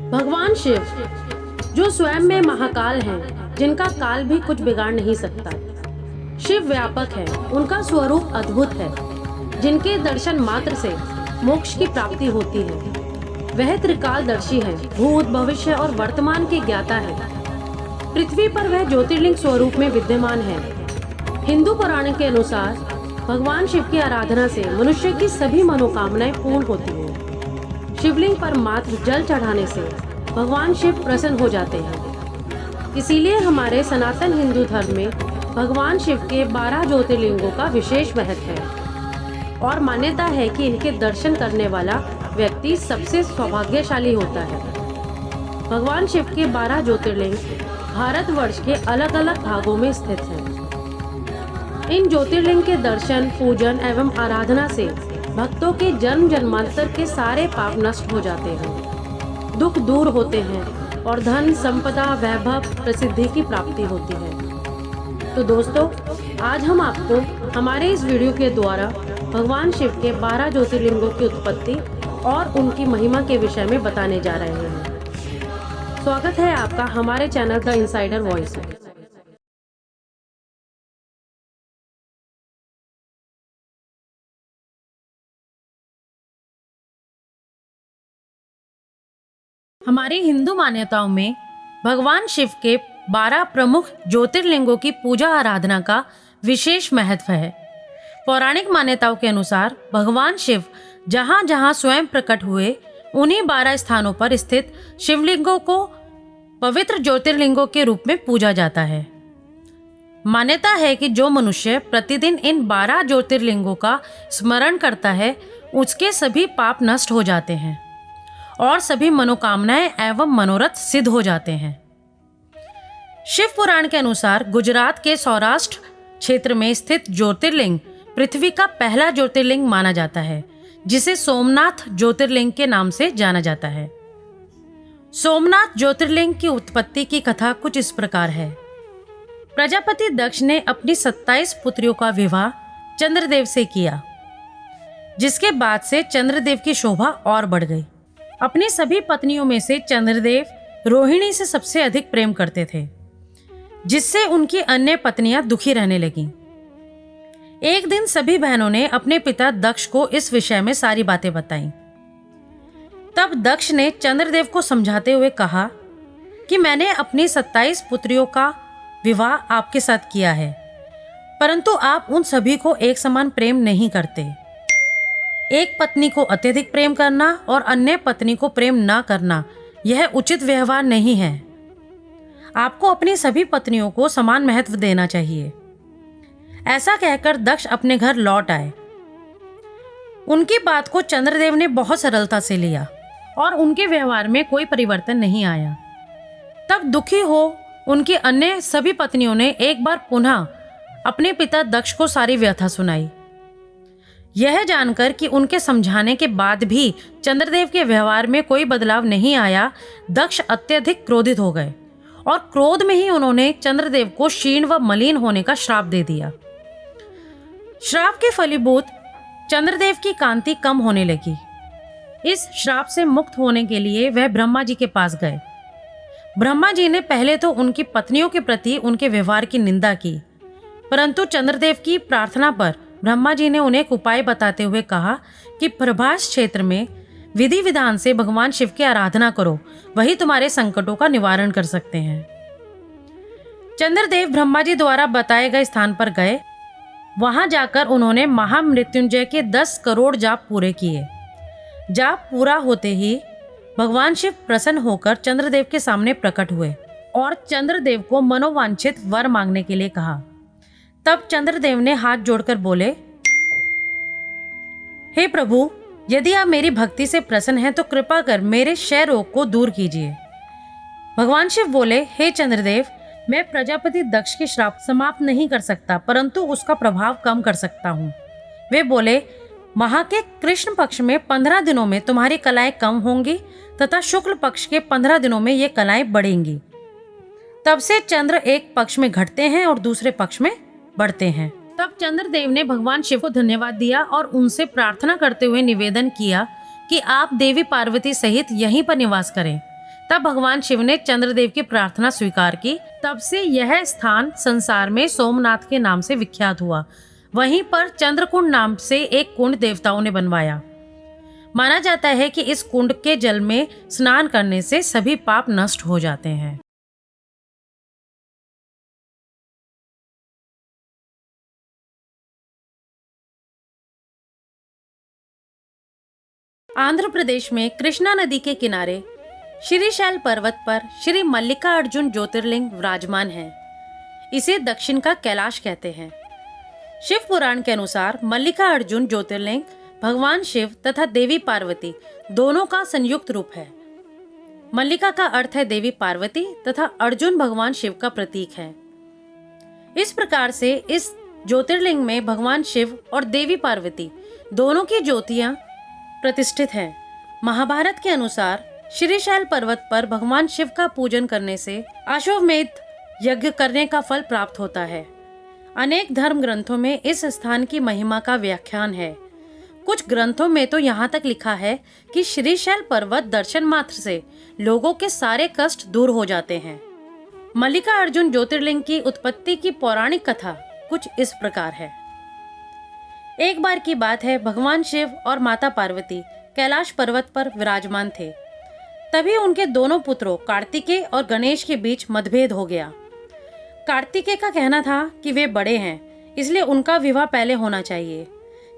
भगवान शिव जो स्वयं में महाकाल हैं, जिनका काल भी कुछ बिगाड़ नहीं सकता। शिव व्यापक है, उनका स्वरूप अद्भुत है, जिनके दर्शन मात्र से मोक्ष की प्राप्ति होती है। वह त्रिकालदर्शी है, भूत भविष्य और वर्तमान के ज्ञाता है। पृथ्वी पर वह ज्योतिर्लिंग स्वरूप में विद्यमान है। हिंदू पुराण के अनुसार भगवान शिव की आराधना से मनुष्य की सभी मनोकामनाएं पूर्ण होती हैं। शिवलिंग पर मात्र जल चढ़ाने से भगवान शिव प्रसन्न हो जाते हैं। इसीलिए हमारे सनातन हिंदू धर्म में भगवान शिव के 12 ज्योतिर्लिंगों का विशेष महत्व है और मान्यता है कि इनके दर्शन करने वाला व्यक्ति सबसे सौभाग्यशाली होता है। भगवान शिव के 12 ज्योतिर्लिंग भारतवर्ष के अलग अलग भागों में स्थित हैं। इन ज्योतिर्लिंग के दर्शन, पूजन एवं आराधना से भक्तों के जन्म जन्मांतर के सारे पाप नष्ट हो जाते हैं, दुख दूर होते हैं और धन संपदा वैभव प्रसिद्धि की प्राप्ति होती है। तो दोस्तों, आज हम आपको हमारे इस वीडियो के द्वारा भगवान शिव के 12 ज्योतिर्लिंगों की उत्पत्ति और उनकी महिमा के विषय में बताने जा रहे हैं। स्वागत है आपका हमारे चैनल द इनसाइडर वॉइस में। हमारी हिंदू मान्यताओं में भगवान शिव के 12 प्रमुख ज्योतिर्लिंगों की पूजा आराधना का विशेष महत्व है। पौराणिक मान्यताओं के अनुसार भगवान शिव जहाँ जहाँ स्वयं प्रकट हुए, उन्हीं 12 स्थानों पर स्थित शिवलिंगों को पवित्र ज्योतिर्लिंगों के रूप में पूजा जाता है। मान्यता है कि जो मनुष्य प्रतिदिन इन 12 ज्योतिर्लिंगों का स्मरण करता है, उसके सभी पाप नष्ट हो जाते हैं और सभी मनोकामनाएं एवं मनोरथ सिद्ध हो जाते हैं। शिव पुराण के अनुसार गुजरात के सौराष्ट्र क्षेत्र में स्थित ज्योतिर्लिंग पृथ्वी का पहला ज्योतिर्लिंग माना जाता है, जिसे सोमनाथ ज्योतिर्लिंग के नाम से जाना जाता है। सोमनाथ ज्योतिर्लिंग की उत्पत्ति की कथा कुछ इस प्रकार है। प्रजापति दक्ष ने अपनी 27 पुत्रियों का विवाह चंद्रदेव से किया, जिसके बाद से चंद्रदेव की शोभा और बढ़ गई। अपनी सभी पत्नियों में से चंद्रदेव रोहिणी से सबसे अधिक प्रेम करते थे, जिससे उनकी अन्य पत्नियां दुखी रहने लगीं। एक दिन सभी बहनों ने अपने पिता दक्ष को इस विषय में सारी बातें बताईं। तब दक्ष ने चंद्रदेव को समझाते हुए कहा कि मैंने अपनी 27 पुत्रियों का विवाह आपके साथ किया है, परंतु आप उन सभी को एक समान प्रेम नहीं करते। एक पत्नी को अत्यधिक प्रेम करना और अन्य पत्नी को प्रेम ना करना, यह उचित व्यवहार नहीं है। आपको अपनी सभी पत्नियों को समान महत्व देना चाहिए। ऐसा कहकर दक्ष अपने घर लौट आए। उनकी बात को चंद्रदेव ने बहुत सरलता से लिया और उनके व्यवहार में कोई परिवर्तन नहीं आया। तब दुखी हो उनकी अन्य सभी पत्नियों ने एक बार पुनः अपने पिता दक्ष को सारी व्यथा सुनाई। यह जानकर कि उनके समझाने के बाद भी चंद्रदेव के व्यवहार में कोई बदलाव नहीं आया, दक्ष अत्यधिक क्रोधित हो गए और क्रोध में ही उन्होंने चंद्रदेव को क्षीण व मलिन होने का श्राप दे दिया। श्राप के फलीभूत चंद्रदेव की कांति कम होने लगी। इस श्राप से मुक्त होने के लिए वह ब्रह्मा जी के पास गए। ब्रह्मा जी ने पहले तो उनकी पत्नियों के प्रति उनके व्यवहार की निंदा की, परंतु चंद्रदेव की प्रार्थना पर ब्रह्मा जी ने उन्हें एक उपाय बताते हुए कहा कि प्रभास क्षेत्र में विधि विधान से भगवान शिव की आराधना करो, वही तुम्हारे संकटों का निवारण कर सकते हैं। चंद्रदेव ब्रह्मा जी द्वारा बताए गए स्थान पर गए। वहां जाकर उन्होंने महामृत्युंजय के 10 करोड़ जाप पूरे किए। जाप पूरा होते ही भगवान शिव प्रसन्न होकर चंद्रदेव के सामने प्रकट हुए और चंद्रदेव को मनोवांछित वर मांगने के लिए कहा। तब चंद्रदेव ने हाथ जोड़कर बोले, हे प्रभु, यदि आप मेरी भक्ति से प्रसन्न हैं तो कृपा कर मेरे क्षय रोग को दूर कीजिए। भगवान शिव बोले, हे चंद्रदेव, मैं प्रजापति दक्ष के श्राप समाप्त नहीं कर सकता, परंतु उसका प्रभाव कम कर सकता हूँ। वे बोले, माह के कृष्ण पक्ष में 15 दिनों में तुम्हारी कलाएं कम होंगी तथा शुक्ल पक्ष के 15 दिनों में ये कलाएं बढ़ेंगी। तब से चंद्र एक पक्ष में घटते हैं और दूसरे पक्ष में बढ़ते हैं। तब चंद्रदेव ने भगवान शिव को धन्यवाद दिया और उनसे प्रार्थना करते हुए निवेदन किया कि आप देवी पार्वती सहित यहीं पर निवास करें। तब भगवान शिव ने चंद्रदेव की प्रार्थना स्वीकार की। तब से यह स्थान संसार में सोमनाथ के नाम से विख्यात हुआ। वहीं पर चंद्रकुंड नाम से एक कुंड देवताओं ने बनवाया। माना जाता है कि इस कुंड के जल में स्नान करने से सभी पाप नष्ट हो जाते हैं। आंध्र प्रदेश में कृष्णा नदी के किनारे श्रीशैल पर्वत पर श्री मल्लिकार्जुन ज्योतिर्लिंग विराजमान है। इसे दक्षिण का कैलाश कहते हैं। शिव पुराण के अनुसार मल्लिकार्जुन ज्योतिर्लिंग भगवान शिव तथा देवी पार्वती दोनों का संयुक्त रूप है। मल्लिका का अर्थ है देवी पार्वती तथा अर्जुन भगवान शिव का प्रतीक है। इस प्रकार से इस ज्योतिर्लिंग में भगवान शिव और देवी पार्वती दोनों की ज्योतियां प्रतिष्ठित हैं। महाभारत के अनुसार श्रीशैल पर्वत पर भगवान शिव का पूजन करने से अश्वमेध यज्ञ करने का फल प्राप्त होता है। अनेक धर्म ग्रंथों में इस स्थान की महिमा का व्याख्यान है। कुछ ग्रंथों में तो यहाँ तक लिखा है कि श्रीशैल पर्वत दर्शन मात्र से लोगों के सारे कष्ट दूर हो जाते हैं। मल्लिकार्जुन ज्योतिर्लिंग की उत्पत्ति की पौराणिक कथा कुछ इस प्रकार है। एक बार की बात है, भगवान शिव और माता पार्वती कैलाश पर्वत पर विराजमान थे। तभी उनके दोनों पुत्रों कार्तिकेय और गणेश के बीच मतभेद हो गया। कार्तिकेय का कहना था कि वे बड़े हैं, इसलिए उनका विवाह पहले होना चाहिए,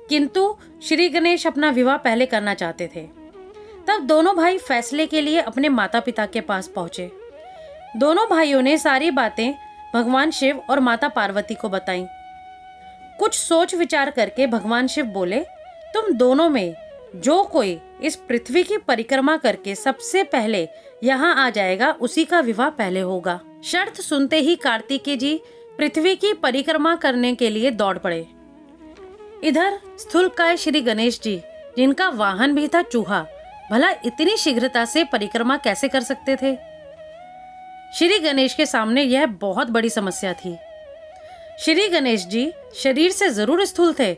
किंतु श्री गणेश अपना विवाह पहले करना चाहते थे। तब दोनों भाई फैसले के लिए अपने माता पिता के पास पहुंचे। दोनों भाइयों ने सारी बातें भगवान शिव और माता पार्वती को बताईं। कुछ सोच विचार करके भगवान शिव बोले, तुम दोनों में जो कोई इस पृथ्वी की परिक्रमा करके सबसे पहले यहाँ आ जाएगा, उसी का विवाह पहले होगा। शर्त सुनते ही कार्तिकेय जी पृथ्वी की परिक्रमा करने के लिए दौड़ पड़े। इधर स्थूलकाय श्री गणेश जी, जिनका वाहन भी था चूहा, भला इतनी शीघ्रता से परिक्रमा कैसे कर सकते थे? श्री गणेश के सामने यह बहुत बड़ी समस्या थी। श्री गणेश जी शरीर से जरूर स्थूल थे,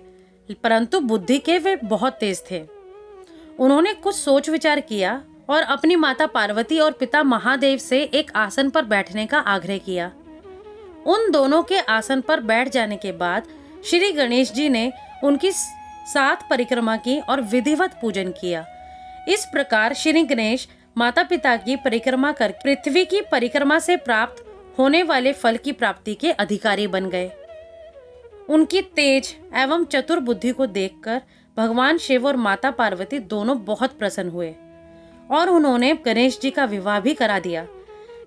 परंतु बुद्धि के वे बहुत तेज थे। उन्होंने कुछ सोच विचार किया और अपनी माता पार्वती और पिता महादेव से एक आसन पर बैठने का आग्रह किया। उन दोनों के आसन पर बैठ जाने के बाद श्री गणेश जी ने उनकी 7 परिक्रमा की और विधिवत पूजन किया। इस प्रकार श्री गणेश माता पिता की परिक्रमा कर पृथ्वी की परिक्रमा से प्राप्त होने वाले फल की प्राप्ति के अधिकारी बन गए। उनकी तेज एवं चतुर बुद्धि को देखकर भगवान शिव और माता पार्वती दोनों बहुत प्रसन्न हुए और उन्होंने गणेश जी का विवाह भी करा दिया।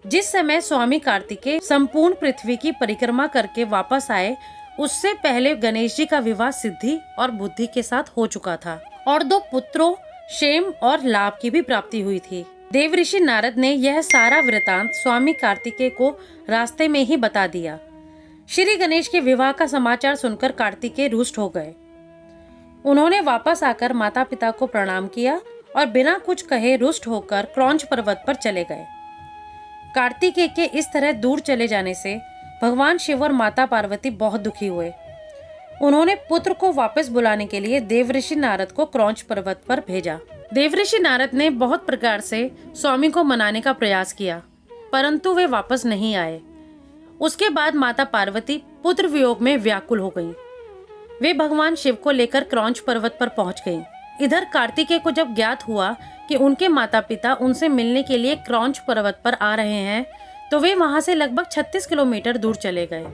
जिस समय स्वामी कार्तिकेय संपूर्ण पृथ्वी की परिक्रमा करके वापस आए, उससे पहले गणेश जी का विवाह सिद्धि और बुद्धि के साथ हो चुका था और 2 पुत्रों क्षेम और लाभ की भी प्राप्ति हुई थी। देवऋषि नारद ने यह सारा वृतांत स्वामी कार्तिकेय को रास्ते में ही बता दिया। श्री गणेश के विवाह का समाचार सुनकर कार्तिकेय रुष्ट हो गए। उन्होंने वापस आकर माता पिता को प्रणाम किया और बिना कुछ कहे रुष्ट होकर क्रौंच पर्वत पर चले गए। कार्तिकेय के इस तरह दूर चले जाने से भगवान शिव और माता पार्वती बहुत दुखी हुए। उन्होंने पुत्र को वापस बुलाने के लिए देवऋषि नारद को क्रौंच पर्वत पर भेजा। देवऋषि नारद ने बहुत प्रकार से स्वामी को मनाने का प्रयास किया, परंतु वे वापस नहीं आए। उसके बाद माता पार्वती पुत्र वियोग में व्याकुल हो गईं। वे भगवान शिव को लेकर क्रौंच पर्वत पर पहुंच गईं। इधर कार्तिकेय को जब ज्ञात हुआ कि उनके माता पिता उनसे मिलने के लिए क्रौंच पर्वत पर आ रहे हैं, तो वे वहां से लगभग 36 किलोमीटर दूर चले गए।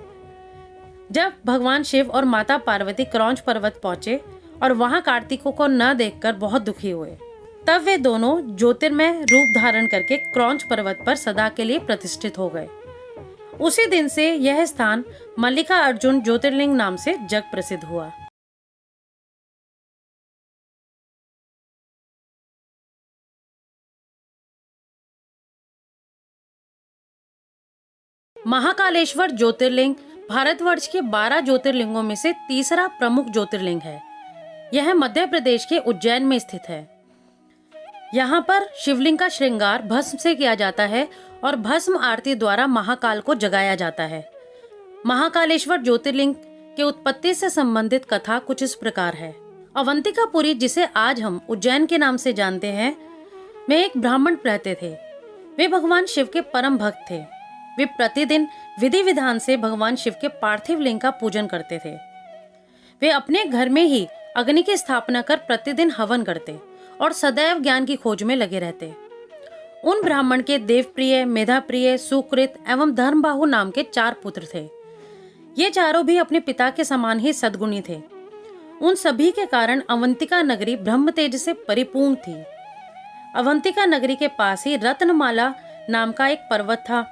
जब भगवान शिव और माता पार्वती क्रौंच पर्वत पहुंचे और वहां कार्तिकों को न देखकर बहुत दुखी हुए, तब वे दोनों ज्योतिर्मय रूप धारण करके क्रौंच पर्वत पर सदा के लिए प्रतिष्ठित हो गए। उसी दिन से यह स्थान मल्लिकार्जुन ज्योतिर्लिंग नाम से जग प्रसिद्ध हुआ। महाकालेश्वर ज्योतिर्लिंग भारतवर्ष के 12 ज्योतिर्लिंगों में से तीसरा प्रमुख ज्योतिर्लिंग है। यह मध्य प्रदेश के उज्जैन में स्थित है। यहाँ पर शिवलिंग का श्रृंगार भस्म से किया जाता है और भस्म आरती द्वारा महाकाल को जगाया जाता है। महाकालेश्वर ज्योतिर्लिंग के उत्पत्ति से संबंधित कथा कुछ इस प्रकार है। अवंतिकापुरी, जिसे आज हम उज्जैन के नाम से जानते हैं, में एक ब्राह्मण रहते थे। वे भगवान शिव के परम भक्त थे। वे प्रतिदिन विधि विधान से भगवान शिव के पार्थिव लिंग का पूजन करते थे। वे अपने घर में ही अग्नि की स्थापना कर प्रतिदिन हवन करते और सदैव ज्ञान की खोज में लगे रहते। उन ब्राह्मण के देवप्रिय, मेधाप्रिय, सुकृत एवं धर्मबाहु नाम के 4 पुत्र थे। ये चारों भी अपने पिता के समान ही सद्गुणी थे। उन सभी के कारण अवंतिका नगरी ब्रह्म तेज से परिपूर्ण थी। अवंतिका नगरी के पास ही रत्नमाला नाम का एक पर्वत था।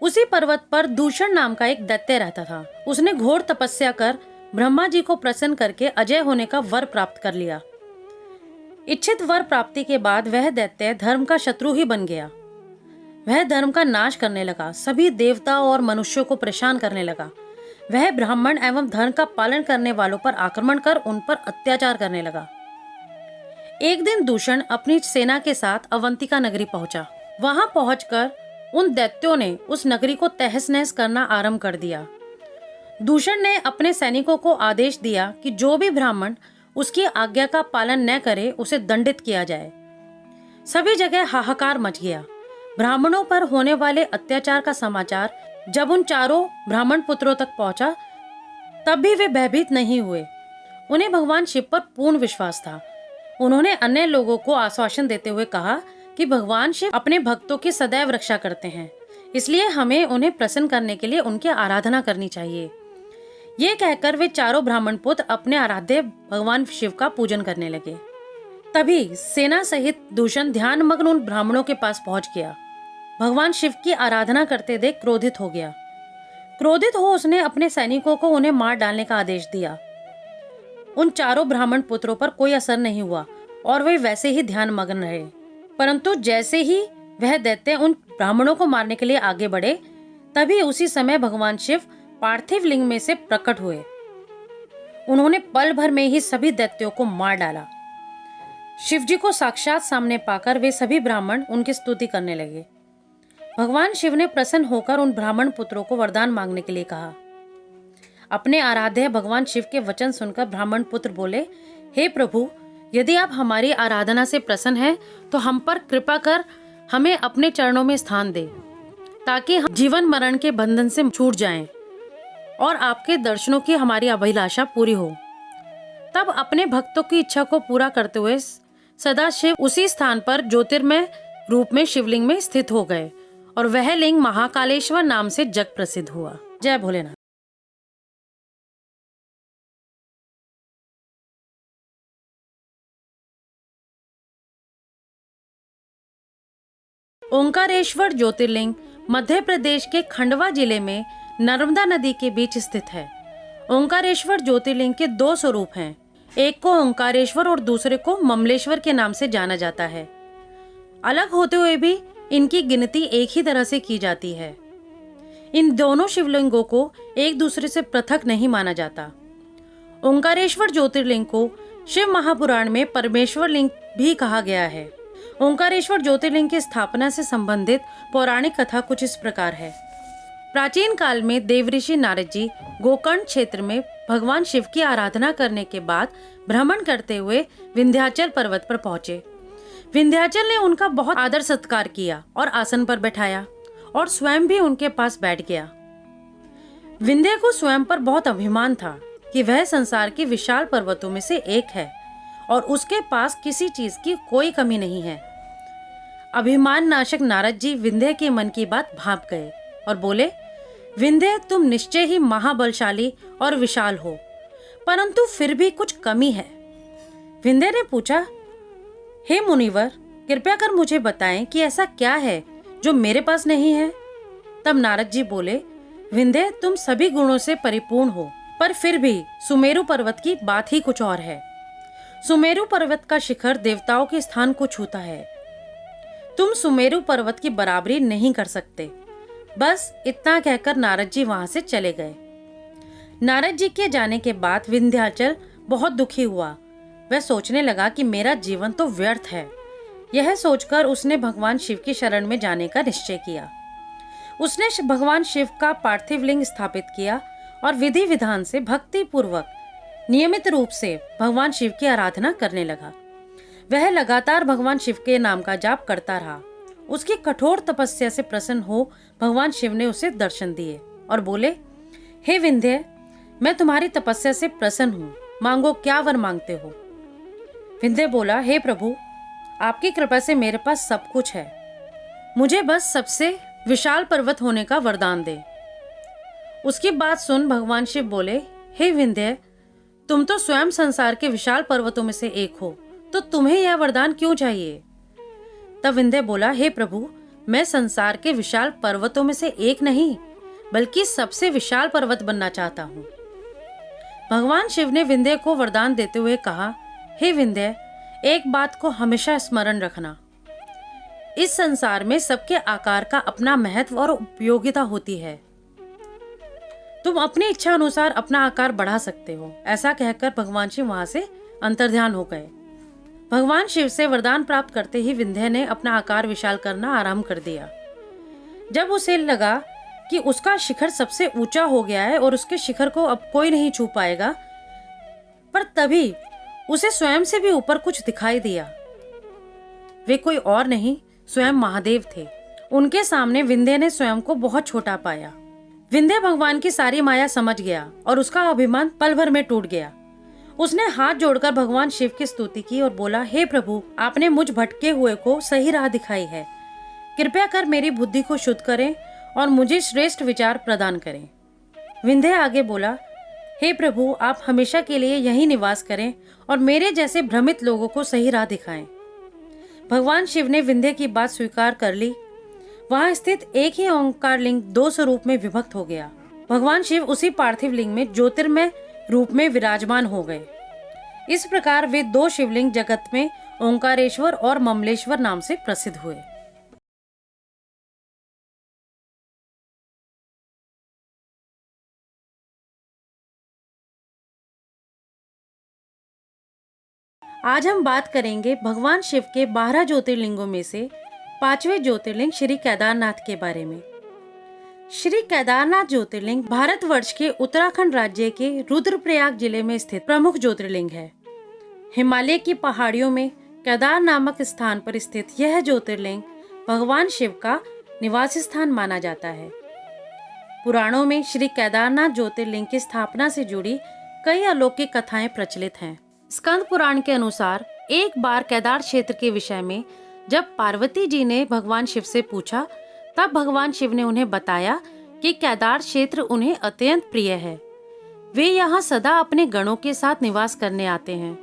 उसी पर्वत पर दूषण नाम का एक दैत्य रहता था। उसने घोर तपस्या कर ब्रह्मा जी को प्रसन्न करके अजय होने का वर प्राप्त कर लिया। इच्छित वर प्राप्ति के बाद वह दैत्य धर्म का शत्रु ही बन गया। वह धर्म का नाश करने लगा, सभी देवताओं और मनुष्यों को परेशान करने लगा। वह ब्राह्मण एवं धर्म का पालन करने वालों पर आक्रमण कर उन पर अत्याचार करने लगा। एक दिन दूषण अपनी सेना के साथ अवंतिका नगरी पहुंचा। वहां पहुंचकर उन दैत्यों ने उस नगरी को तहस नहस करना आरंभ कर दिया। दूषण ने अपने सैनिकों को आदेश दिया कि जो भी ब्राह्मण उसकी आज्ञा का पालन न करे उसे दंडित किया जाए। सभी जगह हाहाकार मच गया। ब्राह्मणों पर होने वाले अत्याचार का समाचार जब उन चारों ब्राह्मण पुत्रों तक पहुंचा तब भी वे भयभीत नहीं हुए। उन्हें भगवान शिव पर पूर्ण विश्वास था। उन्होंने अन्य लोगों को आश्वासन देते हुए कहा कि भगवान शिव अपने भक्तों की सदैव रक्षा करते हैं, इसलिए हमें उन्हें प्रसन्न करने के लिए उनकी आराधना करनी चाहिए। ये कहकर वे चारों ब्राह्मण पुत्र अपने आराध्य भगवान शिव का पूजन करने लगे। तभी सेना सहित दूषण ध्यान मग्न उन ब्राह्मणों के पास पहुंच गया। भगवान शिव की आराधना करते देख क्रोधित हो गया। क्रोधित हो उसने अपने सैनिकों को उन्हें मार डालने का आदेश दिया। उन चारों ब्राह्मण पुत्रों पर कोई असर नहीं हुआ और वे वैसे ही ध्यान मग्न रहे। परंतु जैसे ही वह दैत्य उन ब्राह्मणों को मारने के लिए आगे बढ़े तभी उसी समय भगवान शिव पार्थिव लिंग में से प्रकट हुए। उन्होंने पल भर में ही सभी दैत्यों को मार डाला। शिवजी को साक्षात सामने पाकर वे सभी ब्राह्मण उनकी स्तुति करने लगे। भगवान शिव ने प्रसन्न होकर उन ब्राह्मण पुत्रों को वरदान मांगने के लिए कहा। अपने आराध्य भगवान शिव के वचन सुनकर ब्राह्मण पुत्र बोले, हे प्रभु, यदि आप हमारी आराधना से प्रसन्न हैं तो हम पर कृपा कर हमें अपने चरणों में स्थान दे, ताकि हम जीवन मरण के बंधन से छूट जाएं और आपके दर्शनों की हमारी अभिलाषा पूरी हो। तब अपने भक्तों की इच्छा को पूरा करते हुए सदाशिव उसी स्थान पर ज्योतिर्मय रूप में शिवलिंग में स्थित हो गए और वह लिंग महाकालेश्वर नाम से जग प्रसिद्ध हुआ। जय भोलेनाथ। ओंकारेश्वर ज्योतिर्लिंग मध्य प्रदेश के खंडवा जिले में नर्मदा नदी के बीच स्थित है। ओंकारेश्वर ज्योतिर्लिंग के 2 स्वरूप हैं। एक को ओंकारेश्वर और दूसरे को ममलेश्वर के नाम से जाना जाता है। अलग होते हुए भी इनकी गिनती एक ही तरह से की जाती है। इन दोनों शिवलिंगों को एक दूसरे से पृथक नहीं माना जाता। ओंकारेश्वर ज्योतिर्लिंग को शिव महापुराण में परमेश्वर लिंग भी कहा गया है। ओंकारेश्वर ज्योतिर्लिंग की स्थापना से संबंधित पौराणिक कथा कुछ इस प्रकार है। प्राचीन काल में देवऋषि नारद जी गोकर्ण क्षेत्र में भगवान शिव की आराधना करने के बाद भ्रमण करते हुए विंध्याचल पर्वत पर पहुंचे। विंध्याचल ने उनका बहुत आदर सत्कार किया और आसन पर बैठाया और स्वयं भी उनके पास बैठ गया। विंध्य को स्वयं पर बहुत अभिमान था कि वह संसार की विशाल पर्वतों में से एक है और उसके पास किसी चीज की कोई कमी नहीं है। अभिमान नाशक नारद जी विंध्य के मन की बात भांप गए और बोले, विंध्य, तुम निश्चय ही महाबलशाली और विशाल हो, परंतु फिर भी कुछ कमी है। विंध्य ने पूछा, हे मुनिवर, कृपया कर मुझे बताएं कि ऐसा क्या है जो मेरे पास नहीं है। तब नारद जी बोले, विंध्य, तुम सभी गुणों से परिपूर्ण हो, पर फिर भी सुमेरु पर्वत की बात ही कुछ और है। सुमेरु पर्वत का शिखर देवताओं के स्थान को छूता है। तुम सुमेरु पर्वत की बराबरी नहीं कर सकते। बस इतना कहकर नारद जी वहां से चले गए। नारद जी के जाने के बाद विंध्याचल बहुत दुखी हुआ। वह सोचने लगा कि मेरा जीवन तो व्यर्थ है। यह सोचकर उसने भगवान शिव की शरण में जाने का निश्चय किया। उसने भगवान शिव का पार्थिव लिंग स्थापित किया और विधि विधान से भक्ति पूर्वक नियमित रूप से भगवान शिव की आराधना करने लगा। वह लगातार भगवान शिव के नाम का जाप करता रहा उसकी कठोर तपस्या से प्रसन्न हो भगवान शिव ने उसे दर्शन दिए और बोले, हे विंध्य, मैं तुम्हारी तपस्या से प्रसन्न हूँ, मांगो क्या वर मांगते हो। विंध्य बोला, हे प्रभु, आपकी कृपा से मेरे पास सब कुछ है, मुझे बस सबसे विशाल पर्वत होने का वरदान दे। उसकी बात सुन भगवान शिव बोले, हे विंध्य, तुम तो स्वयं संसार के विशाल पर्वतों में से एक हो, तो तुम्हें यह वरदान क्यों चाहिए। तब विंध्य बोला, हे प्रभु, मैं संसार के विशाल पर्वतों में से एक नहीं बल्कि सबसे विशाल पर्वत बनना चाहता हूँ। भगवान शिव ने विंध्य को वरदान देते हुए कहा, हे विंध्य, एक बात को हमेशा स्मरण रखना, इस संसार में सबके आकार का अपना महत्व और उपयोगिता होती है। तुम अपनी इच्छा अनुसार अपना आकार बढ़ा सकते हो। ऐसा कहकर भगवान शिव वहां से अंतर्ध्यान हो गए। भगवान शिव से वरदान प्राप्त करते ही विंध्य ने अपना आकार विशाल करना आरंभ कर दिया। जब उसे लगा कि उसका शिखर सबसे ऊंचा हो गया है और उसके शिखर को अब कोई नहीं छू पाएगा, पर तभी उसे स्वयं से भी ऊपर कुछ दिखाई दिया। वे कोई और नहीं, स्वयं महादेव थे। उनके सामने विंध्य ने स्वयं को बहुत छोटा पाया। विंध्य भगवान की सारी माया समझ गया और उसका अभिमान पल भर में टूट गया। उसने हाथ जोड़कर भगवान शिव की स्तुति की और बोला, हे प्रभु, आपने मुझ भटके हुए को सही राह दिखाई है, कृपया कर मेरी बुद्धि को शुद्ध करें और मुझे श्रेष्ठ विचार प्रदान करें। विंध्य आगे बोला, हे प्रभु, आप हमेशा के लिए यहीं निवास करें और मेरे जैसे भ्रमित लोगों को सही राह दिखाएं। भगवान शिव ने विंध्य की बात स्वीकार कर ली। वहां स्थित एक ही ओंकार लिंग दो स्वरूप में विभक्त हो गया। भगवान शिव उसी पार्थिव लिंग में ज्योतिर्मय रूप में विराजमान हो गए। इस प्रकार वे दो शिवलिंग जगत में ओंकारेश्वर और ममलेश्वर नाम से प्रसिद्ध हुए। आज हम बात करेंगे भगवान शिव के 12 ज्योतिर्लिंगों में से 5वें ज्योतिर्लिंग श्री केदारनाथ के बारे में। श्री केदारनाथ ज्योतिर्लिंग भारतवर्ष के उत्तराखंड राज्य के रुद्रप्रयाग जिले में स्थित प्रमुख ज्योतिर्लिंग है। हिमालय की पहाड़ियों में केदार नामक स्थान पर स्थित यह ज्योतिर्लिंग भगवान शिव का निवास स्थान माना जाता है। पुराणों में श्री केदारनाथ ज्योतिर्लिंग की स्थापना से जुड़ी कई अलौकिक कथाएं प्रचलित हैं। स्कंद पुराण के अनुसार एक बार केदार क्षेत्र के विषय में जब पार्वती जी ने भगवान शिव से पूछा, तब भगवान शिव ने उन्हें बताया कि केदार क्षेत्र उन्हें अत्यंत प्रिय है। वे यहाँ सदा अपने गणों के साथ निवास करने आते हैं।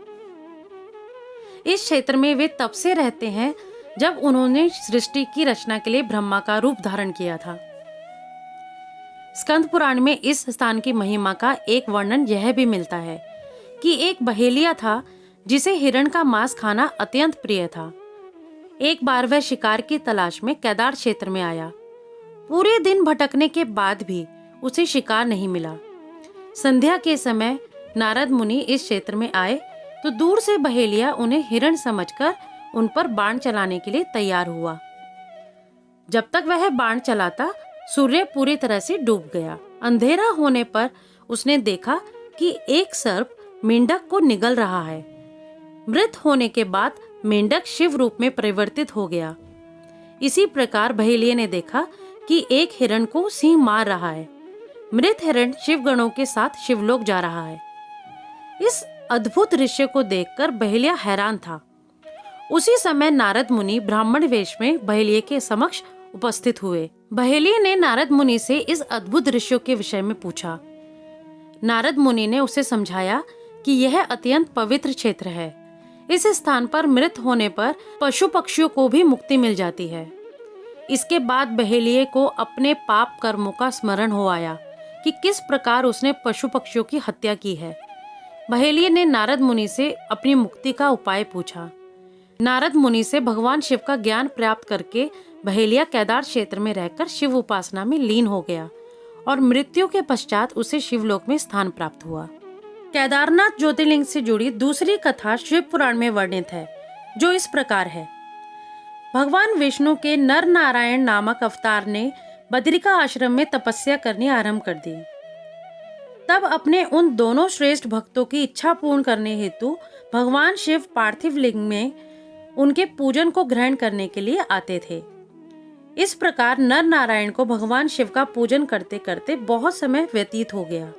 इस क्षेत्र में वे तब से रहते हैं जब उन्होंने सृष्टि की रचना के लिए ब्रह्मा का रूप धारण किया था। स्कंद पुराण में इस स्थान की महिमा का एक वर्णन यह भी मिलता है कि एक बहेलिया था जिसे हिरण का मांस खाना अत्यंत प्रिय था। एक बार वह शिकार की तलाश में केदार क्षेत्र में आया। पूरे दिन भटकने के बाद भी उसे शिकार नहीं मिला। संध्या के समय नारद मुनि इस क्षेत्र में आए तो दूर से बहेलिया उन्हें हिरण समझकर उन पर बाण चलाने के लिए तैयार हुआ। जब तक वह बाण चलाता, सूर्य पूरी तरह से डूब गया। अंधेरा होने पर उसने देखा कि एक सर्प मेंढक को निगल रहा है। मृत होने के बाद मेंढक शिव रूप में परिवर्तित हो गया। इसी प्रकार बहेलिये ने देखा कि एक हिरण को सिंह मार रहा है। मृत हिरण शिव गणों के साथ शिवलोक जा रहा है। इस अद्भुत दृश्य को देखकर बहेलिया हैरान था। उसी समय नारद मुनि ब्राह्मण वेश में बहेलिये के समक्ष उपस्थित हुए। बहेलिये ने नारद मुनि से इस अद्भुत दृश्य के विषय में पूछा। नारद मुनि ने उसे समझाया कि यह अत्यंत पवित्र क्षेत्र है। इस स्थान पर मृत होने पर पशु पक्षियों को भी मुक्ति मिल जाती है। इसके बाद बहेलिये को अपने पाप कर्मों का स्मरण हो आया कि किस प्रकार उसने पशु पक्षियों की हत्या की है। बहेलिये ने नारद मुनि से अपनी मुक्ति का उपाय पूछा। नारद मुनि से भगवान शिव का ज्ञान प्राप्त करके बहेलिया केदार क्षेत्र में रहकर शिव उपासना में लीन हो गया और मृत्यु के पश्चात उसे शिवलोक में स्थान प्राप्त हुआ। केदारनाथ ज्योतिर्लिंग से जुड़ी दूसरी कथा शिव पुराण में वर्णित है, जो इस प्रकार है। भगवान विष्णु के नर नारायण नामक अवतार ने बद्रिका आश्रम में तपस्या करनी आरंभ कर दी। तब अपने उन दोनों श्रेष्ठ भक्तों की इच्छा पूर्ण करने हेतु भगवान शिव पार्थिव लिंग में उनके पूजन को ग्रहण करने के लिए आते थे। इस प्रकार नर नारायण को भगवान शिव का पूजन करते करते बहुत समय व्यतीत हो गया।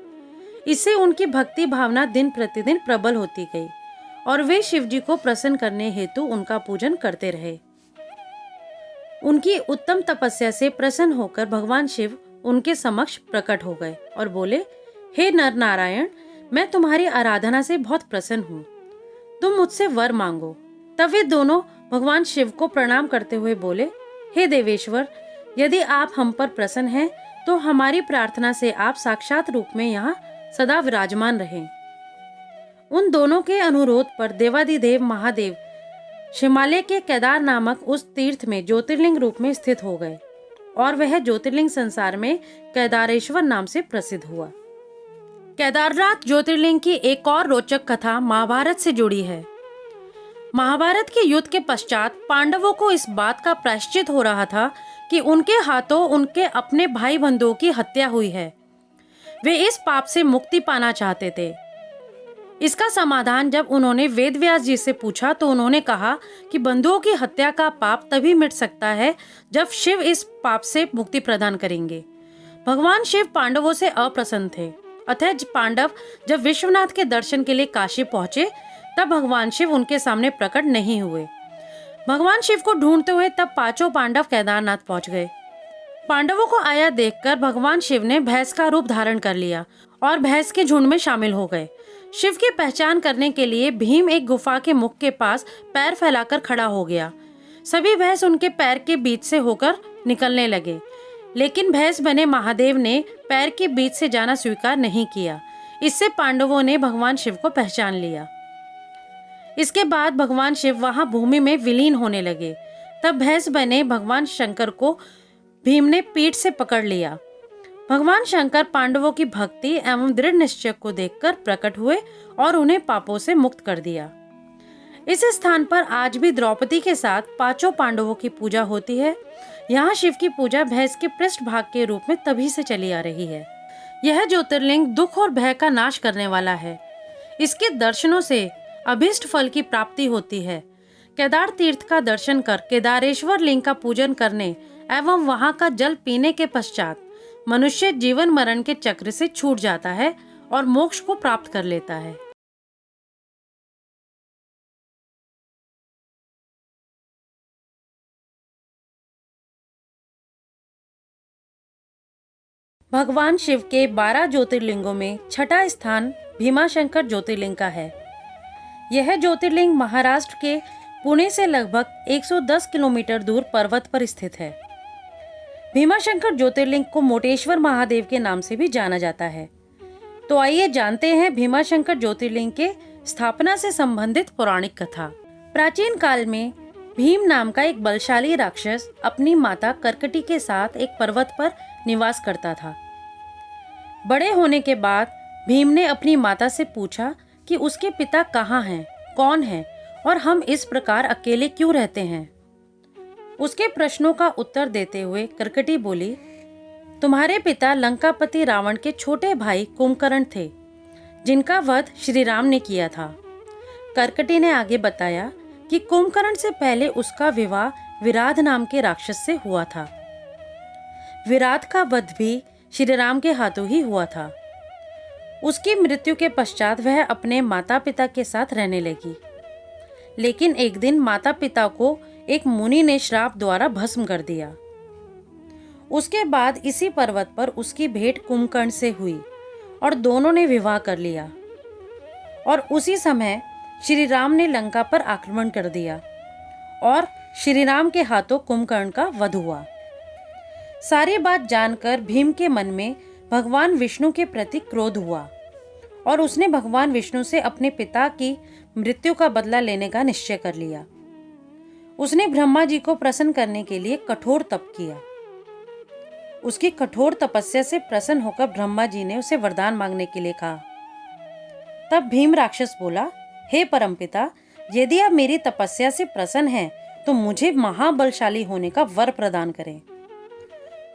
इससे उनकी भक्ति भावना दिन प्रतिदिन प्रबल होती गई और वे शिव जी को प्रसन्न करने हेतु उनका पूजन करते रहे। उनकी उत्तम तपस्या से प्रसन्न होकर भगवान शिव उनके समक्ष प्रकट हो गए और बोले, हे नर नारायण, मैं तुम्हारी आराधना से बहुत प्रसन्न हूँ, तुम मुझसे वर मांगो। तब वे दोनों भगवान शिव को प्रणाम करते हुए बोले, हे देवेश्वर, यदि आप हम पर प्रसन्न हैं तो हमारी प्रार्थना से आप साक्षात रूप में यहाँ सदा विराजमान रहें। उन दोनों के अनुरोध पर देवादिदेव महादेव हिमालय के केदार नामक उस तीर्थ में ज्योतिर्लिंग रूप में स्थित हो गए और वह ज्योतिर्लिंग संसार में केदारेश्वर नाम से प्रसिद्ध हुआ। केदारनाथ ज्योतिर्लिंग की एक और रोचक कथा महाभारत से जुड़ी है। महाभारत के युद्ध के पश्चात पांडवों को इस बात का प्रायश्चित हो रहा था कि उनके हाथों उनके अपने भाई बंधुओं की हत्या हुई है। वे इस पाप से मुक्ति पाना चाहते थे। इसका समाधान जब उन्होंने वेदव्यास जी से पूछा तो उन्होंने कहा कि बंधुओं की हत्या का पाप तभी मिट सकता है जब शिव इस पाप से मुक्ति प्रदान करेंगे। भगवान शिव पांडवों से अप्रसन्न थे, अतः पांडव जब विश्वनाथ के दर्शन के लिए काशी पहुंचे तब भगवान शिव उनके सामने प्रकट नहीं हुए। भगवान शिव को ढूंढते हुए तब पांचों पांडव केदारनाथ पहुंच गए। पांडवों को आया देखकर भगवान शिव ने भैंस का रूप धारण कर लिया और भैंस के झुंड में शामिल हो गए। शिव की पहचान करने के लिए भीम एक गुफा के मुख के पास पैर फैलाकर खड़ा हो गया। सभी भैंस उनके पैर के बीच से होकर निकलने लगे, लेकिन भैंस बने महादेव ने पैर के बीच से जाना स्वीकार नहीं किया। इससे पांडवों ने भगवान शिव को पहचान लिया। इसके बाद भगवान शिव वहां भूमि में विलीन होने लगे। तब भैंस बने भगवान शंकर को भीम ने पीठ से पकड़ लिया। भगवान शंकर पांडवों की भक्ति एवं दृढ़ निश्चय को देखकर प्रकट हुए और उन्हें पापों से मुक्त कर दिया। इस स्थान पर आज भी द्रौपदी के साथ पांचों पांडवों की पूजा होती है। यहाँ शिव की पूजा भैंस के पृष्ठ भाग के रूप में तभी से चली आ रही है। यह ज्योतिर्लिंग दुख और भय का नाश करने वाला है। इसके दर्शनों से अभीष्ट फल की प्राप्ति होती है। केदार तीर्थ का दर्शन कर केदारेश्वर लिंग का पूजन करने एवं वहां का जल पीने के पश्चात मनुष्य जीवन मरण के चक्र से छूट जाता है और मोक्ष को प्राप्त कर लेता है। भगवान शिव के 12 ज्योतिर्लिंगों में छठा स्थान भीमाशंकर ज्योतिर्लिंग का है। यह ज्योतिर्लिंग महाराष्ट्र के पुणे से लगभग 110 किलोमीटर दूर पर्वत पर स्थित है। भीमाशंकर ज्योतिर्लिंग को मोटेश्वर महादेव के नाम से भी जाना जाता है। तो आइए जानते हैं भीमाशंकर ज्योतिर्लिंग के स्थापना से संबंधित पौराणिक कथा। प्राचीन काल में भीम नाम का एक बलशाली राक्षस अपनी माता कर्कटी के साथ एक पर्वत पर निवास करता था। बड़े होने के बाद भीम ने अपनी माता से पूछा कि उसके पिता कहाँ हैं, कौन हैं और हम इस प्रकार अकेले क्यों रहते हैं। उसके प्रश्नों का उत्तर देते हुए कर्कटी बोली, तुम्हारे पिता लंकापति रावण के छोटे भाई कुंभकर्ण थे, जिनका वध श्री राम ने किया था। कर्कटी ने आगे बताया कि कुंभकर्ण से पहले उसका विवाह विराध नाम के राक्षस से हुआ था। विराध का वध भी श्री राम के हाथों ही हुआ था। उसकी मृत्यु के पश्चात वह अपने माता पिता के साथ रहने लगी, लेकिन एक दिन माता पिता को एक मुनि ने श्राप द्वारा भस्म कर दिया। उसके बाद इसी पर्वत पर उसकी भेंट कुंभकर्ण से हुई और दोनों ने विवाह कर लिया और उसी समय श्री राम ने लंका पर आक्रमण कर दिया और श्री राम के हाथों कुंभकर्ण का वध हुआ। सारी बात जानकर भीम के मन में भगवान विष्णु के प्रति क्रोध हुआ और उसने भगवान विष्णु से अपने पिता की मृत्यु का बदला लेने का निश्चय कर लिया। उसने ब्रह्मा जी को प्रसन्न करने के लिए कठोर तप किया। उसकी कठोर तपस्या से प्रसन्न होकर ब्रह्मा जी ने उसे वरदान मांगने के लिए कहा। तब भीम राक्षस बोला, हे परमपिता, यदि आप मेरी तपस्या से प्रसन्न हैं तो मुझे महाबलशाली होने का वर प्रदान करें।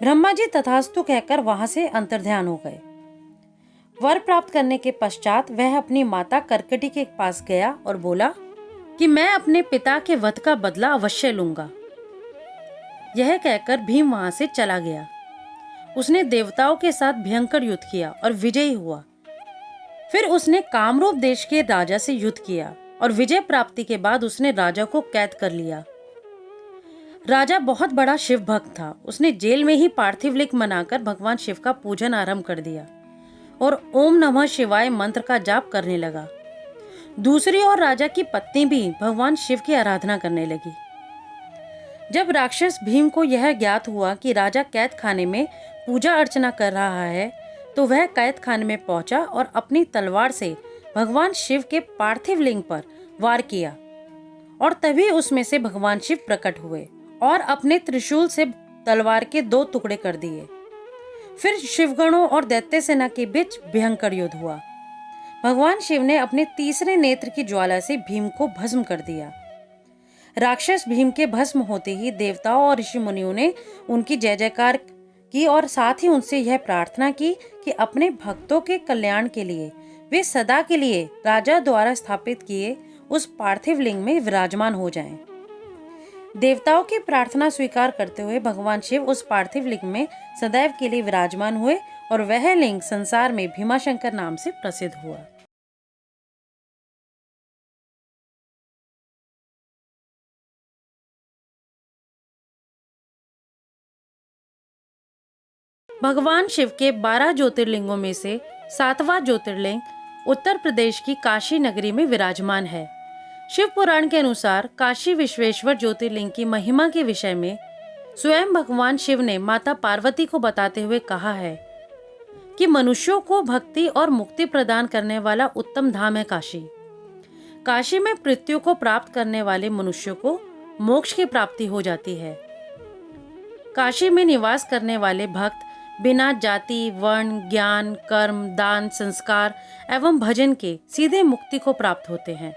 ब्रह्मा जी तथास्तु कहकर वहां से अंतर्ध्यान हो गए। वर प्राप्त करने के पश्चात वह अपनी माता कर्कटी के पास गया और बोला कि मैं अपने पिता के वध का बदला अवश्य लूंगा। यह कहकर भीम वहां से चला गया। उसने देवताओं के साथ भयंकर युद्ध किया और विजयी हुआ। फिर उसने कामरूप देश के राजा से युद्ध किया और विजय प्राप्ति के बाद उसने राजा को कैद कर लिया। राजा बहुत बड़ा शिव भक्त था। उसने जेल में ही पार्थिव लिंग बनाकर भगवान शिव का पूजन आरंभ कर दिया और ओम नमः शिवाय मंत्र का जाप करने लगा। दूसरी ओर राजा की पत्नी भी भगवान शिव की आराधना करने लगी। जब राक्षस भीम को यह ज्ञात हुआ कि राजा कैद खाने में पूजा अर्चना कर रहा है, तो वह कैद खाने में पहुंचा और अपनी तलवार से भगवान शिव के पार्थिव लिंग पर वार किया और तभी उसमें से भगवान शिव प्रकट हुए और अपने त्रिशूल से तलवार के 2 टुकड़े कर दिए। फिर शिवगणों और दैत्य सेना के बीच भयंकर युद्ध हुआ। भगवान शिव ने अपने तीसरे नेत्र की ज्वाला से भीम को भस्म कर दिया। राक्षस भीम के भस्म होते ही देवताओं और ऋषि मुनियों ने उनकी जय जयकार की और साथ ही उनसे यह प्रार्थना की कि अपने भक्तों के कल्याण के लिए वे सदा के लिए राजा द्वारा स्थापित किए उस पार्थिव लिंग में विराजमान हो जाएं। देवताओं की प्रार्थना स्वीकार करते हुए भगवान शिव उस पार्थिव लिंग में सदैव के लिए विराजमान हुए और वह लिंग संसार में भीमाशंकर नाम से प्रसिद्ध हुआ। भगवान शिव के 12 ज्योतिर्लिंगों में से 7वां ज्योतिर्लिंग उत्तर प्रदेश की काशी नगरी में विराजमान है। शिव पुराण के अनुसार काशी विश्वेश्वर ज्योतिर्लिंग की महिमा के विषय में स्वयं भगवान शिव ने माता पार्वती को बताते हुए कहा है कि मनुष्यों को भक्ति और मुक्ति प्रदान करने वाला उत्तम धाम है काशी। काशी में मृत्यु को प्राप्त करने वाले मनुष्यों को मोक्ष की प्राप्ति हो जाती है। काशी में निवास करने वाले भक्त बिना जाति, वर्ण, ज्ञान, कर्म, दान, संस्कार एवं भजन के सीधे मुक्ति को प्राप्त होते हैं।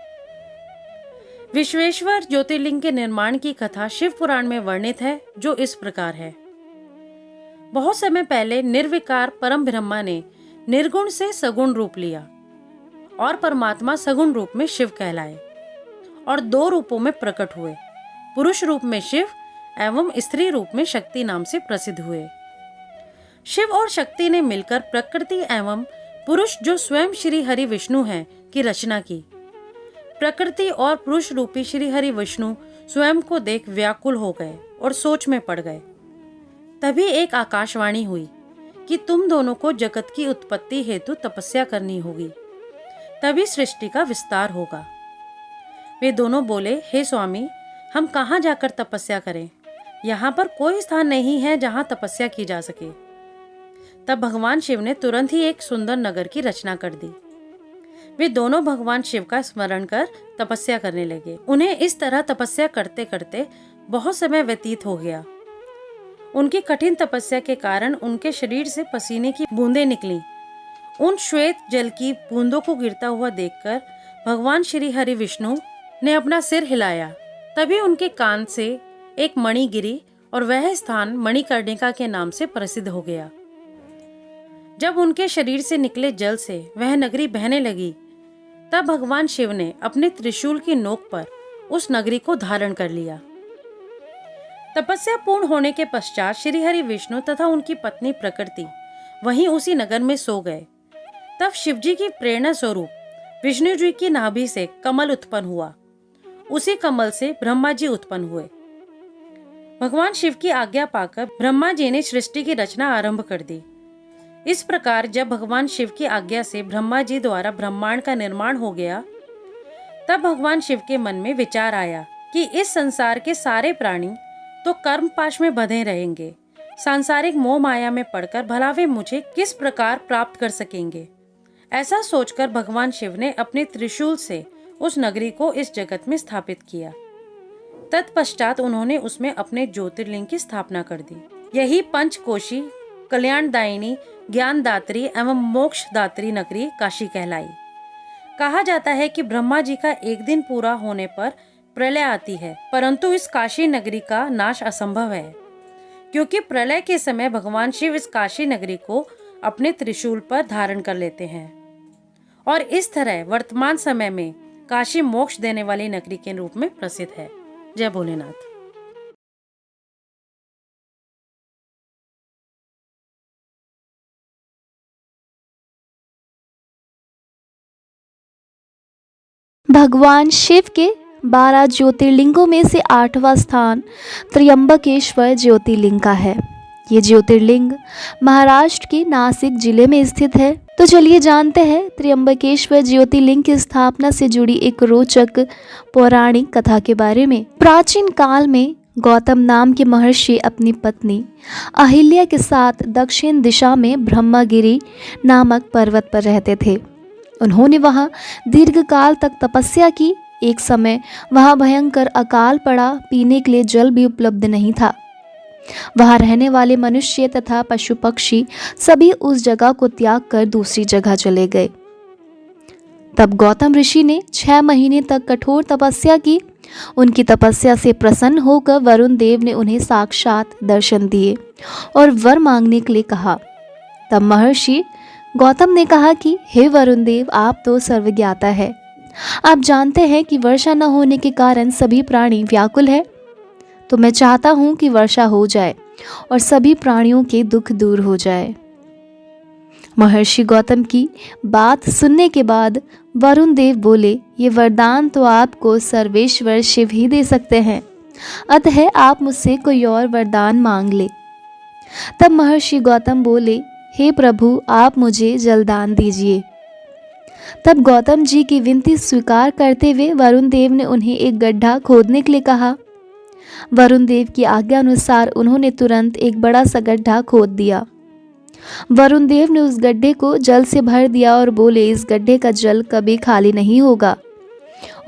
विश्वेश्वर ज्योतिर्लिंग के निर्माण की कथा शिव पुराण में वर्णित है, जो इस प्रकार है। बहुत समय पहले निर्विकार परम ब्रह्मा ने निर्गुण से सगुण रूप लिया और परमात्मा सगुण रूप में शिव कहलाए और 2 रूपों में प्रकट हुए, पुरुष रूप में शिव एवं स्त्री रूप में शक्ति नाम से प्रसिद्ध हुए। शिव और शक्ति ने मिलकर प्रकृति एवं पुरुष जो स्वयं श्री हरि विष्णु हैं की रचना की। प्रकृति और पुरुष रूपी श्री हरि विष्णु स्वयं को देख व्याकुल हो गए और सोच में पड़ गए। तभी एक आकाशवाणी हुई कि तुम दोनों को जगत की उत्पत्ति हेतु तपस्या करनी होगी, तभी सृष्टि का विस्तार होगा। वे दोनों बोले, हे स्वामी, हम कहाँ जाकर तपस्या करें? यहाँ पर कोई स्थान नहीं है जहाँ तपस्या की जा सके। तब भगवान शिव ने तुरंत ही एक सुंदर नगर की रचना कर दी। वे दोनों भगवान शिव का स्मरण कर तपस्या करने लगे। उन्हें इस तरह तपस्या करते करते बहुत समय व्यतीत हो गया। उनकी कठिन तपस्या के कारण उनके शरीर से पसीने की बूंदें निकली। उन श्वेत जल की बूंदों को गिरता हुआ देखकर भगवान श्री हरि विष्णु ने अपना सिर हिलाया। तभी उनके कान से एक मणि गिरी और वह स्थान मणिकर्णिका के नाम से प्रसिद्ध हो गया। जब उनके शरीर से निकले जल से वह नगरी बहने लगी, तब भगवान शिव ने अपने त्रिशूल की नोक पर उस नगरी को धारण कर लिया। तपस्या पूर्ण होने के पश्चात श्री हरि विष्णु तथा उनकी पत्नी प्रकृति वहीं उसी नगर में सो गए। तब शिवजी की प्रेरणा स्वरूप विष्णु जी की नाभि से कमल उत्पन्न हुआ। उसी कमल से ब्रह्मा जी उत्पन्न हुए। भगवान शिव की आज्ञा पाकर ब्रह्मा जी ने सृष्टि की रचना आरंभ कर दी। इस प्रकार जब भगवान शिव की आज्ञा से ब्रह्मा जी द्वारा ब्रह्मांड का निर्माण हो गया, तब भगवान शिव के मन में विचार आया कि इस संसार के सारे प्राणी तो कर्म पाश में बंधे रहेंगे, सांसारिक मोह माया में पड़कर भला वे मुझे किस प्रकार प्राप्त कर सकेंगे। ऐसा सोचकर भगवान शिव ने अपने त्रिशूल से उस नगरी को इस जगत में स्थापित किया। तत्पश्चात उन्होंने उसमें अपने ज्योतिर्लिंग की स्थापना कर दी। यही पंचकोशी, कल्याणदायिनी, ज्ञानदात्री एवं मोक्षदात्री नगरी काशी कहलाई। कहा जाता है कि ब्रह्मा जी का एक दिन पूरा होने पर प्रलय आती है, परंतु इस काशी नगरी का नाश असंभव है, क्योंकि प्रलय के समय भगवान शिव इस काशी नगरी को अपने त्रिशूल पर धारण कर लेते हैं और इस तरह वर्तमान समय में काशी मोक्ष देने वाली नगरी के रूप में प्रसिद्ध है। जय भोलेनाथ। भगवान शिव के 12 ज्योतिर्लिंगों में से 8वां स्थान त्र्यंबकेश्वर ज्योतिर्लिंग का है। ये ज्योतिर्लिंग महाराष्ट्र के नासिक जिले में स्थित है। तो चलिए जानते हैं त्र्यंबकेश्वर ज्योतिर्लिंग की स्थापना से जुड़ी एक रोचक पौराणिक कथा के बारे में। प्राचीन काल में गौतम नाम के महर्षि अपनी पत्नी अहिल्या के साथ दक्षिण दिशा में ब्रह्मगिरी नामक पर्वत पर रहते थे। उन्होंने वहां दीर्घकाल तक तपस्या की। एक समय वहां भयंकर अकाल पड़ा, पीने के लिए जल भी उपलब्ध नहीं था। वहां रहने वाले मनुष्य तथा पशु पक्षी सभी उस जगह को त्याग कर दूसरी जगह चले गए। तब गौतम ऋषि ने 6 महीने तक कठोर तपस्या की। उनकी तपस्या से प्रसन्न होकर वरुण देव ने उन्हें साक्षात दर्शन दिए और वर मांगने के लिए कहा। तब महर्षि गौतम ने कहा कि हे वरुण देव, आप तो सर्वज्ञाता है। आप जानते हैं कि वर्षा न होने के कारण सभी प्राणी व्याकुल है। तो मैं चाहता हूं कि वर्षा हो जाए और सभी प्राणियों के दुख दूर हो जाए। महर्षि गौतम की बात सुनने के बाद वरुण देव बोले, ये वरदान तो आपको सर्वेश्वर शिव ही दे सकते हैं, अतः आप मुझसे कोई और वरदान मांग ले। तब महर्षि गौतम बोले, हे प्रभु, आप मुझे जलदान दीजिए। तब गौतम जी की विनती स्वीकार करते हुए वरुण देव ने उन्हें एक गड्ढा खोदने के लिए कहा। वरुण देव की आज्ञा अनुसार उन्होंने तुरंत एक बड़ा सा गड्ढा खोद दिया। वरुण देव ने उस गड्ढे को जल से भर दिया और बोले, इस गड्ढे का जल कभी खाली नहीं होगा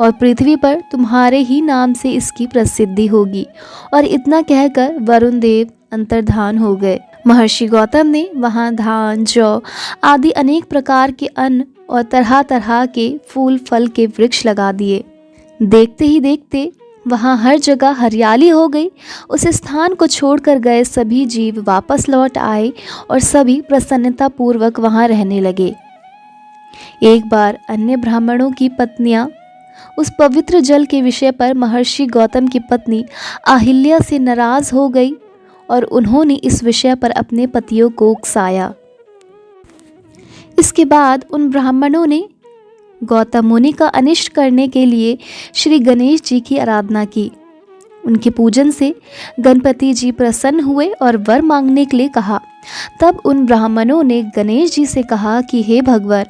और पृथ्वी पर तुम्हारे ही नाम से इसकी प्रसिद्धि होगी। और इतना कहकर वरुण देव अंतर्धान हो गए। महर्षि गौतम ने वहां धान, जौ आदि अनेक प्रकार के अन्न और तरह तरह के फूल फल के वृक्ष लगा दिए। देखते ही देखते वहां हर जगह हरियाली हो गई। उस स्थान को छोड़कर गए सभी जीव वापस लौट आए और सभी प्रसन्नता पूर्वक वहां रहने लगे। एक बार अन्य ब्राह्मणों की पत्नियां उस पवित्र जल के विषय पर महर्षि गौतम की पत्नी अहिल्या से नाराज हो गई और उन्होंने इस विषय पर अपने पतियों को उकसाया। इसके बाद उन ब्राह्मणों ने गौतम मुनि का अनिष्ट करने के लिए श्री गणेश जी की आराधना की। उनके पूजन से गणपति जी प्रसन्न हुए और वर मांगने के लिए कहा। तब उन ब्राह्मणों ने गणेश जी से कहा कि हे भगवान,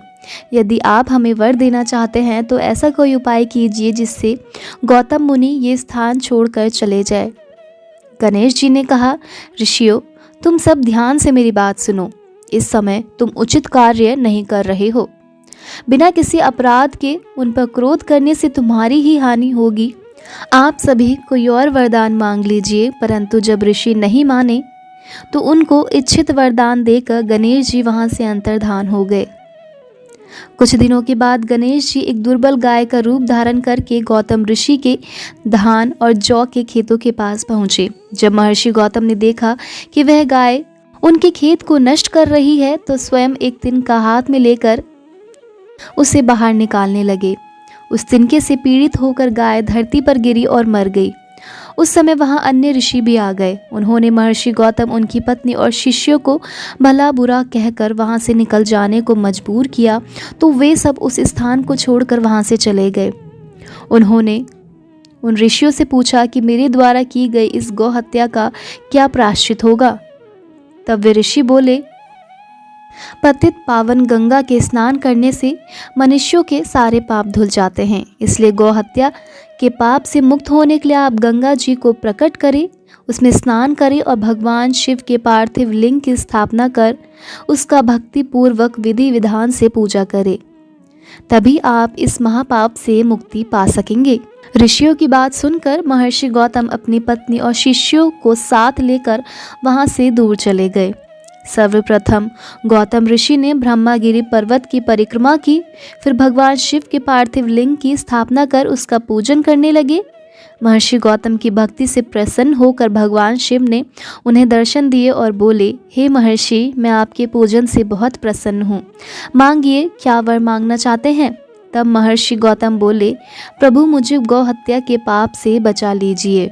यदि आप हमें वर देना चाहते हैं तो ऐसा कोई उपाय कीजिए जिससे गौतम मुनि ये स्थान छोड़कर चले जाए। गणेश जी ने कहा, ऋषियों, तुम सब ध्यान से मेरी बात सुनो। इस समय तुम उचित कार्य नहीं कर रहे हो। बिना किसी अपराध के उन पर क्रोध करने से तुम्हारी ही हानि होगी। आप सभी कोई और वरदान मांग लीजिए। परंतु जब ऋषि नहीं माने तो उनको इच्छित वरदान देकर गणेश जी वहां से अंतर्धान हो गए। कुछ दिनों के बाद गणेश जी एक दुर्बल गाय का रूप धारण करके गौतम ऋषि के धान और जौ के खेतों के पास पहुंचे। जब महर्षि गौतम ने देखा कि वह गाय उनके खेत को नष्ट कर रही है तो स्वयं एक तिनका हाथ में लेकर उसे बाहर निकालने लगे। उस तिनके से पीड़ित होकर गाय धरती पर गिरी और मर गई। उस समय वहां अन्य ऋषि भी आ गए। उन्होंने महर्षि गौतम, उनकी पत्नी और शिष्यों को भला बुरा कहकर वहां से निकल जाने को मजबूर किया तो वे सब उस स्थान को छोड़कर वहां से चले गए। उन्होंने उन ऋषियों से पूछा कि मेरे द्वारा की गई इस गौ हत्या का क्या प्रायश्चित होगा। तब वे ऋषि बोले, पतित पावन गंगा के स्नान करने से मनुष्यों के सारे पाप धुल जाते हैं। इसलिए गौ हत्या के पाप से मुक्त होने के लिए आप गंगा जी को प्रकट करें, उसमें स्नान करें और भगवान शिव के पार्थिव लिंग की स्थापना कर उसका भक्ति पूर्वक विधि विधान से पूजा करें। तभी आप इस महापाप से मुक्ति पा सकेंगे। ऋषियों की बात सुनकर महर्षि गौतम अपनी पत्नी और शिष्यों को साथ लेकर वहां से दूर चले गए। सर्वप्रथम गौतम ऋषि ने ब्रह्मगिरी पर्वत की परिक्रमा की। फिर भगवान शिव के पार्थिव लिंग की स्थापना कर उसका पूजन करने लगे। महर्षि गौतम की भक्ति से प्रसन्न होकर भगवान शिव ने उन्हें दर्शन दिए और बोले, हे महर्षि, मैं आपके पूजन से बहुत प्रसन्न हूँ। मांगिए, क्या वर मांगना चाहते हैं। तब महर्षि गौतम बोले, प्रभु, मुझे गौ हत्या के पाप से बचा लीजिए।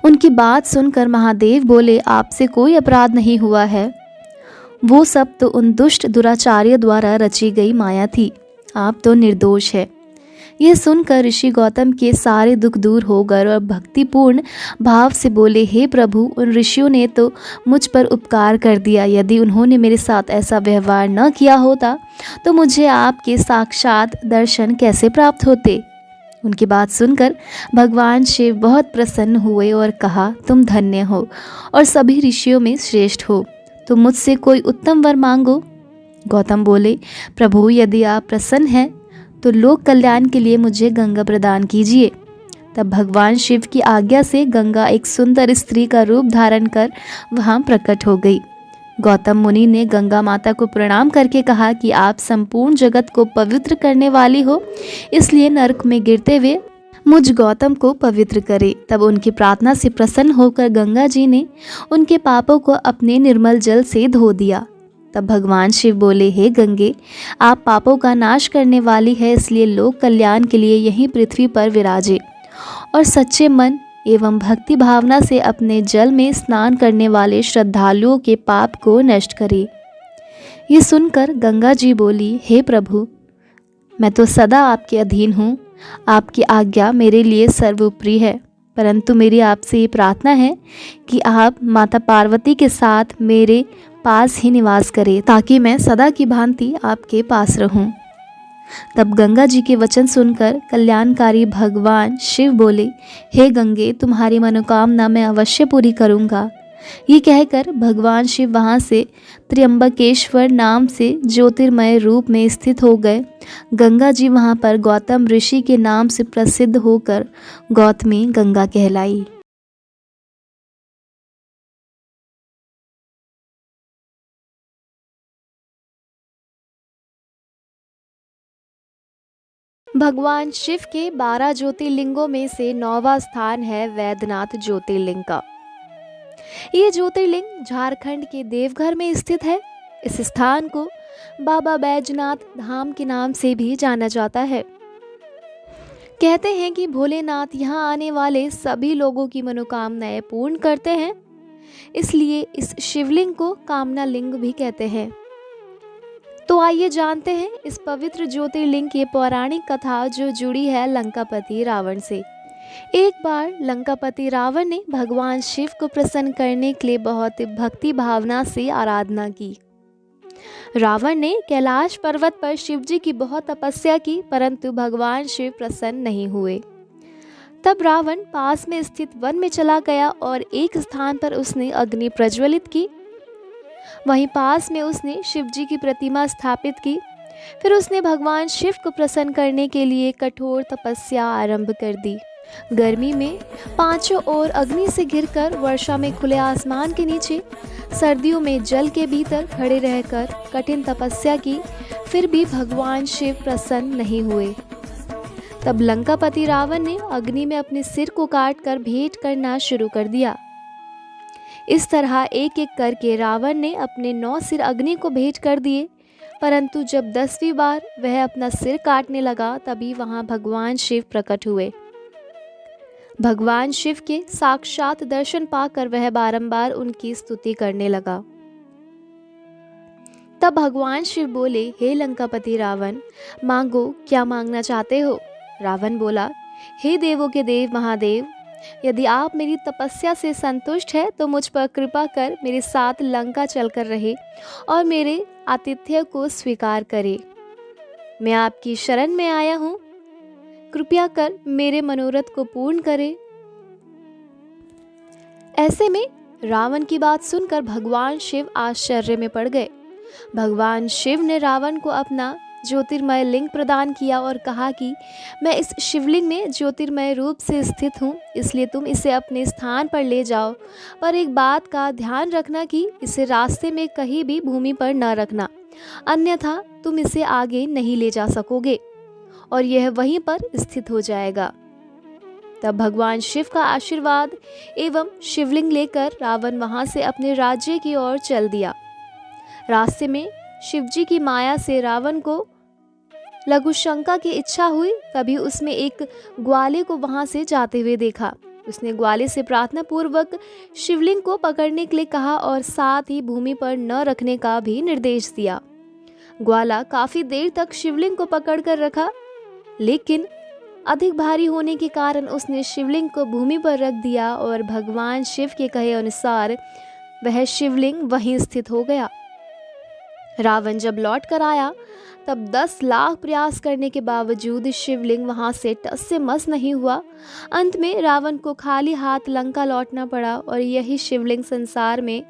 उनकी बात सुनकर महादेव बोले, आपसे कोई अपराध नहीं हुआ है। वो सब तो उन दुष्ट दुराचार्य द्वारा रची गई माया थी। आप तो निर्दोष है। यह सुनकर ऋषि गौतम के सारे दुख दूर हो गए और भक्तिपूर्ण भाव से बोले, हे प्रभु, उन ऋषियों ने तो मुझ पर उपकार कर दिया। यदि उन्होंने मेरे साथ ऐसा व्यवहार न किया होता तो मुझे आपके साक्षात दर्शन कैसे प्राप्त होते। उनकी बात सुनकर भगवान शिव बहुत प्रसन्न हुए और कहा, तुम धन्य हो और सभी ऋषियों में श्रेष्ठ हो। तुम मुझसे कोई उत्तम वर मांगो। गौतम बोले, प्रभु, यदि आप प्रसन्न हैं तो लोक कल्याण के लिए मुझे गंगा प्रदान कीजिए। तब भगवान शिव की आज्ञा से गंगा एक सुंदर स्त्री का रूप धारण कर वहाँ प्रकट हो गई। गौतम मुनि ने गंगा माता को प्रणाम करके कहा कि आप संपूर्ण जगत को पवित्र करने वाली हो, इसलिए नरक में गिरते हुए मुझ गौतम को पवित्र करे। तब उनकी प्रार्थना से प्रसन्न होकर गंगा जी ने उनके पापों को अपने निर्मल जल से धो दिया। तब भगवान शिव बोले, हे गंगे, आप पापों का नाश करने वाली है, इसलिए लोक कल्याण के लिए यहीं पृथ्वी पर विराजे और सच्चे मन एवं भक्ति भावना से अपने जल में स्नान करने वाले श्रद्धालुओं के पाप को नष्ट करे। ये सुनकर गंगा जी बोली, हे प्रभु, मैं तो सदा आपके अधीन हूँ। आपकी आज्ञा मेरे लिए सर्वोपरि है, परंतु मेरी आपसे ये प्रार्थना है कि आप माता पार्वती के साथ मेरे पास ही निवास करें, ताकि मैं सदा की भांति आपके पास रहूं। तब गंगा जी के वचन सुनकर कल्याणकारी भगवान शिव बोले, हे गंगे, तुम्हारी मनोकामना मैं अवश्य पूरी करूंगा। ये कहकर भगवान शिव वहाँ से त्र्यंबकेश्वर नाम से ज्योतिर्मय रूप में स्थित हो गए। गंगा जी वहाँ पर गौतम ऋषि के नाम से प्रसिद्ध होकर गौतमी गंगा कहलाई। भगवान शिव के 12 ज्योतिर्लिंगों में से 9वां स्थान है वैद्यनाथ ज्योतिर्लिंग का। ये ज्योतिर्लिंग झारखंड के देवघर में स्थित है। इस स्थान को बाबा बैजनाथ धाम के नाम से भी जाना जाता है। कहते हैं कि भोलेनाथ यहाँ आने वाले सभी लोगों की मनोकामनाएं पूर्ण करते हैं, इसलिए इस शिवलिंग को कामना लिंग भी कहते हैं। तो आइए जानते हैं इस पवित्र ज्योतिर्लिंग की पौराणिक कथा जो जुड़ी है लंकापति रावण से। एक बार लंकापति रावण ने भगवान शिव को प्रसन्न करने के लिए बहुत भक्ति भावना से आराधना की। रावण ने कैलाश पर्वत पर शिव जी की बहुत तपस्या की, परंतु भगवान शिव प्रसन्न नहीं हुए। तब रावण पास में स्थित वन में चला गया और एक स्थान पर उसने अग्नि प्रज्वलित की। वहीं पास में उसने शिव जी की प्रतिमा स्थापित की। फिर उसने भगवान शिव को प्रसन्न करने के लिए कठोर तपस्या आरंभ कर दी। गर्मी में पांचों ओर अग्नि से घिरकर, वर्षा में खुले आसमान के नीचे, सर्दियों में जल के भीतर खड़े रहकर कठिन तपस्या की, फिर भी भगवान शिव प्रसन्न नहीं हुए। तब लंकापति रावण ने अग्नि में अपने सिर को काटकर भेंट करना शुरू कर दिया। इस तरह एक एक करके रावण ने अपने 9 सिर अग्नि को भेंट कर दिए, परंतु जब 10वीं बार वह अपना सिर काटने लगा तभी वहां भगवान शिव प्रकट हुए। भगवान शिव के साक्षात दर्शन पाकर वह बारंबार उनकी स्तुति करने लगा। तब भगवान शिव बोले, हे लंकापति रावण, मांगो, क्या मांगना चाहते हो? रावण बोला, हे देवों के देव महादेव, यदि आप मेरी तपस्या से संतुष्ट है तो मुझ पर कृपा कर मेरे साथ लंका चलकर रहे और मेरे आतिथ्य को स्वीकार करे। मैं आपकी शरण में आया हूँ, कृपया कर मेरे मनोरथ को पूर्ण करे। ऐसे में रावण की बात सुनकर भगवान शिव आश्चर्य में पड़ गए। भगवान शिव ने रावण को अपना ज्योतिर्मय लिंग प्रदान किया और कहा कि मैं इस शिवलिंग में ज्योतिर्मय रूप से स्थित हूँ, इसलिए तुम इसे अपने स्थान पर ले जाओ, पर एक बात का ध्यान रखना कि इसे रास्ते में कहीं भी भूमि पर न रखना, अन्यथा तुम इसे आगे नहीं ले जा सकोगे और यह वहीं पर स्थित हो जाएगा। तब भगवान शिव का आशीर्वाद एवं शिवलिंग लेकर रावण वहां से अपने राज्य की ओर चल दिया। रास्ते में शिवजी की माया से रावण को लघुशंका की इच्छा हुई। तभी उसने एक ग्वाले को वहां से जाते हुए देखा। उसने ग्वाले से प्रार्थना पूर्वक शिवलिंग को पकड़ने के लिए कहा और साथ ही भूमि पर न रखने का भी निर्देश दिया। ग्वाला काफी देर तक शिवलिंग को पकड़कर रखा, लेकिन अधिक भारी होने के कारण उसने शिवलिंग को भूमि पर रख दिया और भगवान शिव के कहे अनुसार वह शिवलिंग वहीं स्थित हो गया। रावण जब लौट कर आया तब 10 लाख प्रयास करने के बावजूद शिवलिंग वहां से टस से मस नहीं हुआ। अंत में रावण को खाली हाथ लंका लौटना पड़ा और यही शिवलिंग संसार में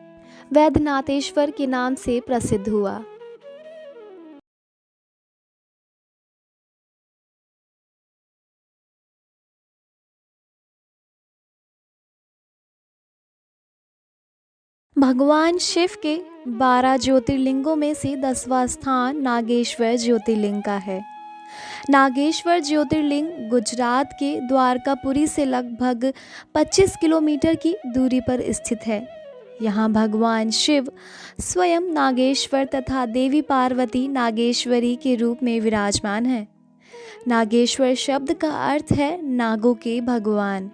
वैद्यनाथेश्वर के नाम से प्रसिद्ध हुआ। भगवान शिव के 12 ज्योतिर्लिंगों में से 10वां स्थान नागेश्वर ज्योतिर्लिंग का है। नागेश्वर ज्योतिर्लिंग गुजरात के द्वारकापुरी से लगभग 25 किलोमीटर की दूरी पर स्थित है। यहाँ भगवान शिव स्वयं नागेश्वर तथा देवी पार्वती नागेश्वरी के रूप में विराजमान है। नागेश्वर शब्द का अर्थ है नागों के भगवान।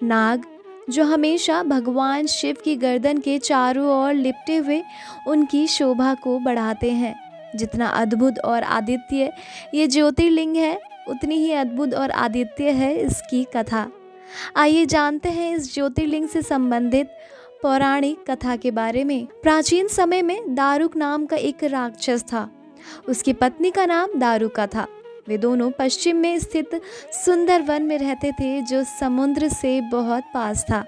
नाग जो हमेशा भगवान शिव की गर्दन के चारों ओर लिपटे हुए उनकी शोभा को बढ़ाते हैं। जितना अद्भुत और आदित्य ये ज्योतिर्लिंग है, उतनी ही अद्भुत और आदित्य है इसकी कथा। आइए जानते हैं इस ज्योतिर्लिंग से संबंधित पौराणिक कथा के बारे में। प्राचीन समय में दारुक नाम का एक राक्षस था। उसकी पत्नी का नाम दारुका था। वे दोनों पश्चिम में स्थित सुंदर वन में रहते थे जो समुद्र से बहुत पास था।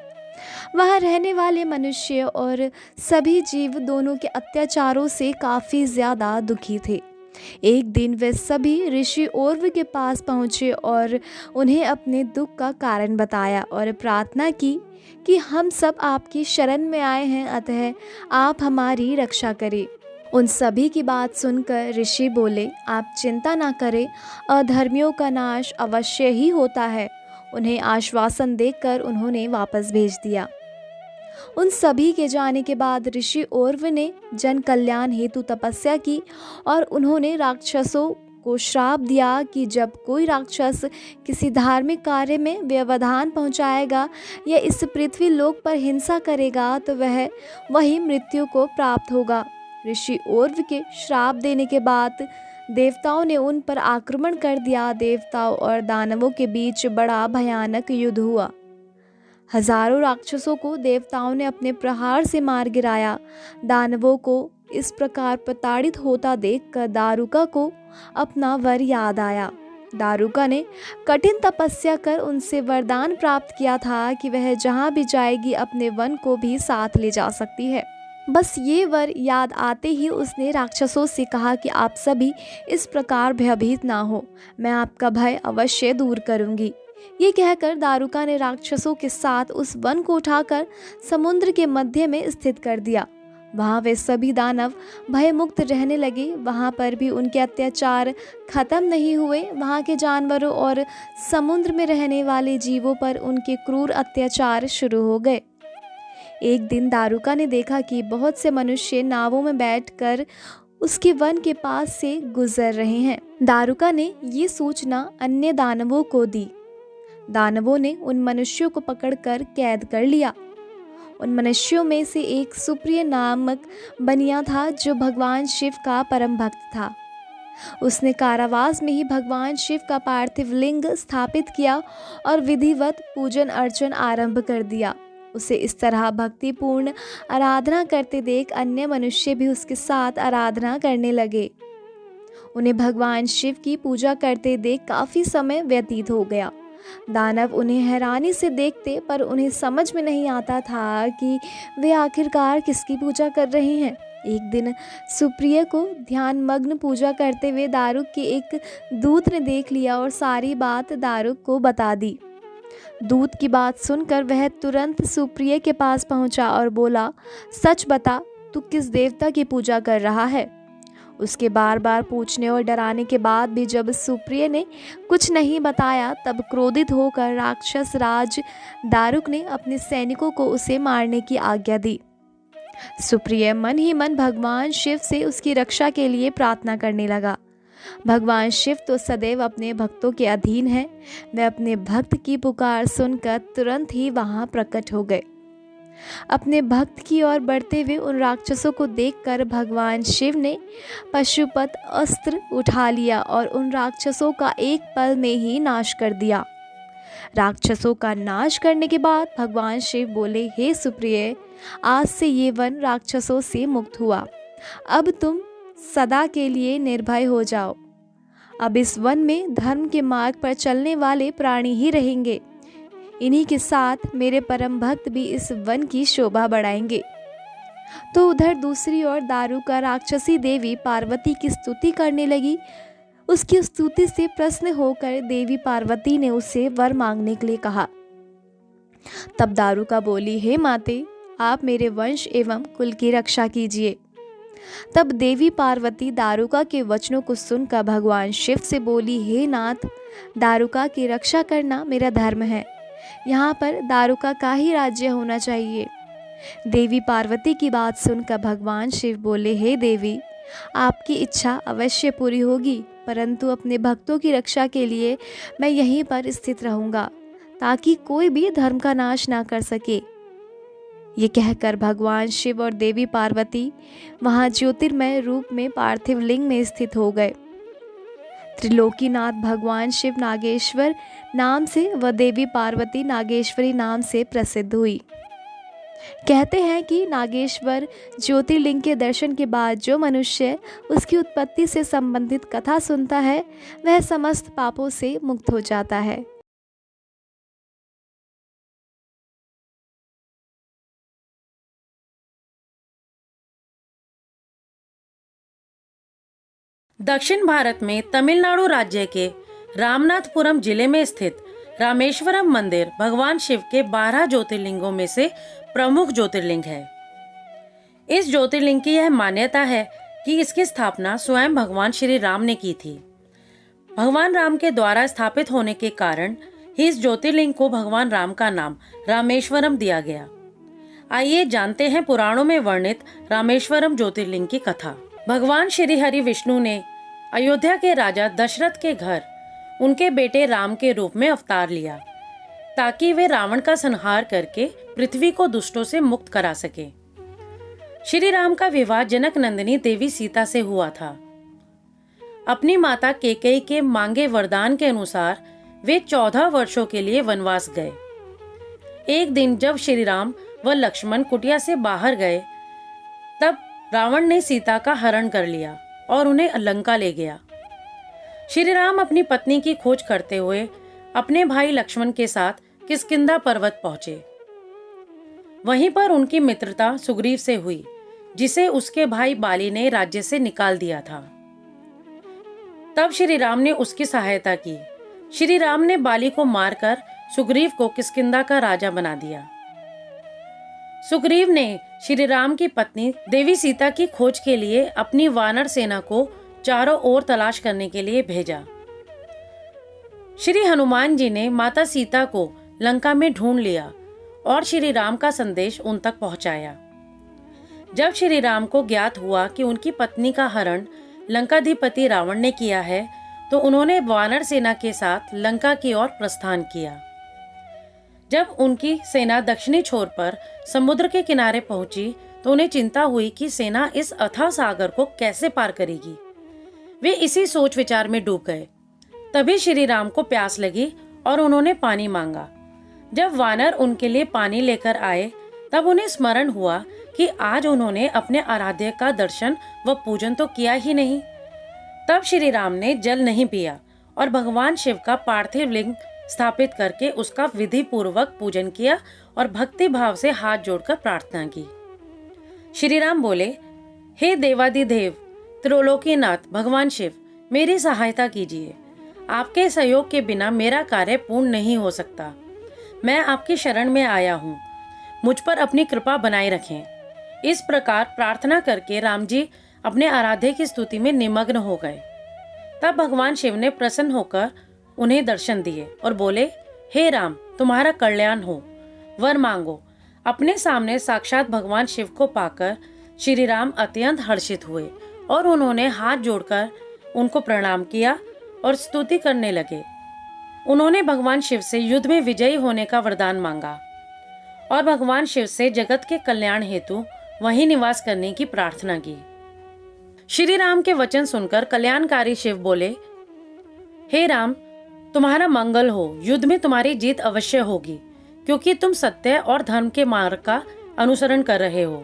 वहाँ रहने वाले मनुष्य और सभी जीव दोनों के अत्याचारों से काफ़ी ज़्यादा दुखी थे। एक दिन वे सभी ऋषि ओर्व के पास पहुँचे और उन्हें अपने दुख का कारण बताया और प्रार्थना की कि हम सब आपकी शरण में आए हैं, अतः आप हमारी रक्षा करें। उन सभी की बात सुनकर ऋषि बोले, आप चिंता ना करें, अधर्मियों का नाश अवश्य ही होता है। उन्हें आश्वासन देकर उन्होंने वापस भेज दिया। उन सभी के जाने के बाद ऋषि ओर्व ने जन कल्याण हेतु तपस्या की और उन्होंने राक्षसों को श्राप दिया कि जब कोई राक्षस किसी धार्मिक कार्य में व्यवधान पहुंचाएगा या इस पृथ्वी लोक पर हिंसा करेगा तो वह वही मृत्यु को प्राप्त होगा। ऋषि ओर्व के श्राप देने के बाद देवताओं ने उन पर आक्रमण कर दिया। देवताओं और दानवों के बीच बड़ा भयानक युद्ध हुआ। हजारों राक्षसों को देवताओं ने अपने प्रहार से मार गिराया। दानवों को इस प्रकार प्रताड़ित होता देखकर दारुका को अपना वर याद आया। दारुका ने कठिन तपस्या कर उनसे वरदान प्राप्त किया था कि वह जहाँ भी जाएगी अपने वन को भी साथ ले जा सकती है। बस ये वर याद आते ही उसने राक्षसों से कहा कि आप सभी इस प्रकार भयभीत ना हो, मैं आपका भय अवश्य दूर करूंगी। ये कहकर दारुका ने राक्षसों के साथ उस वन को उठाकर समुद्र के मध्य में स्थित कर दिया। वहाँ वे सभी दानव भयमुक्त रहने लगे। वहाँ पर भी उनके अत्याचार खत्म नहीं हुए। वहाँ के जानवरों और समुद्र में रहने वाले जीवों पर उनके क्रूर अत्याचार शुरू हो गए। एक दिन दारुका ने देखा कि बहुत से मनुष्य नावों में बैठकर उसके वन के पास से गुजर रहे हैं। दारुका ने ये सूचना अन्य दानवों को दी। दानवों ने उन मनुष्यों को पकड़कर कैद कर लिया। उन मनुष्यों में से एक सुप्रिय नामक बनिया था जो भगवान शिव का परम भक्त था। उसने कारावास में ही भगवान शिव का पार्थिव लिंग स्थापित किया और विधिवत पूजन अर्चन आरंभ कर दिया। उसे इस तरह भक्तिपूर्ण आराधना करते देख अन्य मनुष्य भी उसके साथ आराधना करने लगे। उन्हें भगवान शिव की पूजा करते देख काफ़ी समय व्यतीत हो गया। दानव उन्हें हैरानी से देखते पर उन्हें समझ में नहीं आता था कि वे आखिरकार किसकी पूजा कर रहे हैं। एक दिन सुप्रिय को ध्यान मग्न पूजा करते हुए दारुक के एक दूत ने देख लिया और सारी बात दारुक को बता दी। दूत की बात सुनकर वह तुरंत सुप्रिय के पास पहुंचा और बोला, सच बता, तू किस देवता की पूजा कर रहा है? उसके बार बार पूछने और डराने के बाद भी जब सुप्रिय ने कुछ नहीं बताया तब क्रोधित होकर राक्षस राज दारुक ने अपने सैनिकों को उसे मारने की आज्ञा दी। सुप्रिय मन ही मन भगवान शिव से उसकी रक्षा के लिए प्रार्थना करने लगा। भगवान शिव तो सदैव अपने भक्तों के अधीन है। वे अपने भक्त की पुकार सुनकर तुरंत ही वहां प्रकट हो गए। अपने भक्त की ओर बढ़ते हुए उन राक्षसों को देखकर भगवान शिव ने पशुपत अस्त्र उठा लिया और उन राक्षसों का एक पल में ही नाश कर दिया। राक्षसों का नाश करने के बाद भगवान शिव बोले, हे सुप्रिय, आज से ये वन राक्षसों से मुक्त हुआ। अब तुम सदा के लिए निर्भय हो जाओ। अब इस वन में धर्म के मार्ग पर चलने वाले प्राणी ही रहेंगे। इन्हीं के साथ मेरे परम भक्त भी इस वन की शोभा बढ़ाएंगे। तो उधर दूसरी ओर दारुका राक्षसी देवी पार्वती की स्तुति करने लगी। उसकी स्तुति से प्रसन्न होकर देवी पार्वती ने उससे वर मांगने के लिए कहा। तब दारुका बोली, हे माते, आप मेरे वंश एवं कुल की रक्षा कीजिए। तब देवी पार्वती दारुका के वचनों को सुनकर भगवान शिव से बोली, हे नाथ, दारुका की रक्षा करना मेरा धर्म है। यहाँ पर दारुका का ही राज्य होना चाहिए। देवी पार्वती की बात सुनकर भगवान शिव बोले, हे देवी, आपकी इच्छा अवश्य पूरी होगी, परंतु अपने भक्तों की रक्षा के लिए मैं यहीं पर स्थित रहूँगा ताकि कोई भी धर्म का नाश ना कर सके। ये कहकर भगवान शिव और देवी पार्वती वहाँ ज्योतिर्मय रूप में पार्थिव लिंग में स्थित हो गए। त्रिलोकीनाथ भगवान शिव नागेश्वर नाम से व देवी पार्वती नागेश्वरी नाम से प्रसिद्ध हुई। कहते हैं कि नागेश्वर ज्योतिर्लिंग के दर्शन के बाद जो मनुष्य उसकी उत्पत्ति से संबंधित कथा सुनता है वह समस्त पापों से मुक्त हो जाता है। दक्षिण भारत में तमिलनाडु राज्य के रामनाथपुरम जिले में स्थित रामेश्वरम मंदिर भगवान शिव के 12 ज्योतिर्लिंगों में से प्रमुख ज्योतिर्लिंग है। इस ज्योतिर्लिंग की यह मान्यता है कि इसकी स्थापना स्वयं भगवान श्री राम ने की थी। भगवान राम के द्वारा स्थापित होने के कारण ही इस ज्योतिर्लिंग को भगवान राम का नाम रामेश्वरम दिया गया। आइए जानते हैं पुराणों में वर्णित रामेश्वरम ज्योतिर्लिंग की कथा। भगवान श्री हरि विष्णु ने अयोध्या के राजा दशरथ के घर उनके बेटे राम के रूप में अवतार लिया ताकि वे रावण का संहार करके पृथ्वी को दुष्टों से मुक्त करा सके। श्री राम का विवाह जनक नंदिनी देवी सीता से हुआ था। अपनी माता कैकेयी के मांगे वरदान के अनुसार वे 14 वर्षों के लिए वनवास गए। एक दिन जब श्री राम व लक्ष्मण कुटिया से बाहर गए तब रावण ने सीता का हरण कर लिया और उन्हें लंका ले गया। श्री राम अपनी पत्नी की खोज करते हुए अपने भाई लक्ष्मण के साथ किष्किंधा पर्वत पहुंचे। वहीं पर उनकी मित्रता सुग्रीव से हुई, जिसे उसके भाई बाली ने राज्य से निकाल दिया था। तब श्री राम ने उसकी सहायता की। श्री राम ने बाली को मारकर सुग्रीव को किष्किंधा का राजा बना दिया। सुग्रीव ने श्री राम की पत्नी देवी सीता की खोज के लिए अपनी वानर सेना को चारों ओर तलाश करने के लिए भेजा। श्री हनुमान जी ने माता सीता को लंका में ढूंढ लिया और श्री राम का संदेश उन तक पहुंचाया। जब श्री राम को ज्ञात हुआ कि उनकी पत्नी का हरण लंकाधिपति रावण ने किया है तो उन्होंने वानर सेना के साथ लंका की ओर प्रस्थान किया। जब उनकी सेना दक्षिणी छोर पर समुद्र के किनारे पहुंची तो उन्हें चिंता हुई कि सेना इस अथाह सागर को कैसे पार करेगी। वे इसी सोच विचार में डूब गए। तभी श्री राम को प्यास लगी और उन्होंने पानी मांगा। जब वानर उनके लिए पानी लेकर आए तब उन्हें स्मरण हुआ कि आज उन्होंने अपने आराध्य का दर्शन व पूजन तो किया ही नहीं। तब श्री राम ने जल नहीं पिया और भगवान शिव का पार्थिव लिंग स्थापित करके उसका विधि पूर्वक पूजन किया और भक्ति भाव से हाथ जोड़कर प्रार्थना की। श्री राम बोले, हे देवादिदेव त्रिलोकीनाथ भगवान शिव, मेरी सहायता कीजिए। आपके सहयोग के बिना मेरा कार्य पूर्ण नहीं हो सकता। मैं आपकी शरण में आया हूँ, मुझ पर अपनी कृपा बनाए रखें। इस प्रकार प्रार्थना करके राम जी अपने आराध्य की स्तुति में निमग्न हो गए। तब भगवान शिव ने प्रसन्न होकर उन्हें दर्शन दिए और बोले, हे राम, तुम्हारा कल्याण हो, वर मांगो। अपने सामने साक्षात भगवान शिव को पाकर श्री राम अत्यंत हर्षित हुए और उन्होंने हाथ जोड़कर उनको प्रणाम किया और स्तुति करने लगे। उन्होंने भगवान शिव से युद्ध में विजयी होने का वरदान मांगा और भगवान शिव से जगत के कल्याण हेतु वहीं निवास करने की प्रार्थना की। श्री राम के वचन सुनकर कल्याणकारी शिव बोले, हे राम, तुम्हारा मंगल हो, युद्ध में तुम्हारी जीत अवश्य होगी, क्योंकि तुम सत्य और धर्म के मार्ग का अनुसरण कर रहे हो।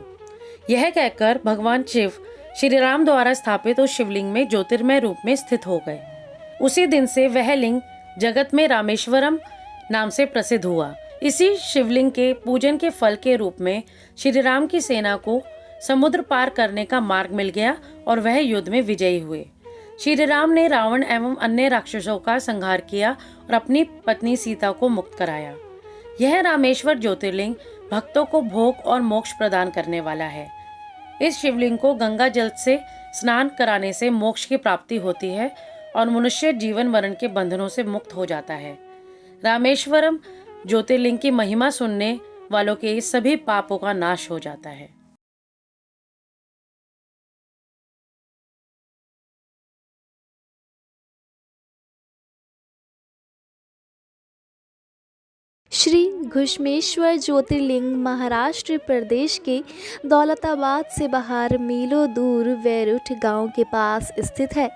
यह कहकर भगवान शिव श्री राम द्वारा स्थापित उस शिवलिंग में ज्योतिर्मय रूप में स्थित हो गए। उसी दिन से वह लिंग जगत में रामेश्वरम नाम से प्रसिद्ध हुआ। इसी शिवलिंग के पूजन के फल के रूप में श्री राम की सेना को समुद्र पार करने का मार्ग मिल गया और वह युद्ध में विजयी हुए। श्री राम ने रावण एवं अन्य राक्षसों का संहार किया और अपनी पत्नी सीता को मुक्त कराया। यह रामेश्वर ज्योतिर्लिंग भक्तों को भोग और मोक्ष प्रदान करने वाला है। इस शिवलिंग को गंगा जल से स्नान कराने से मोक्ष की प्राप्ति होती है और मनुष्य जीवन मरण के बंधनों से मुक्त हो जाता है। रामेश्वरम ज्योतिर्लिंग की महिमा सुनने वालों के सभी पापों का नाश हो जाता है। श्री घुश्मेश्वर ज्योतिर्लिंग महाराष्ट्र प्रदेश के दौलताबाद से बाहर मीलों दूर वैरुठ गांव के पास स्थित है।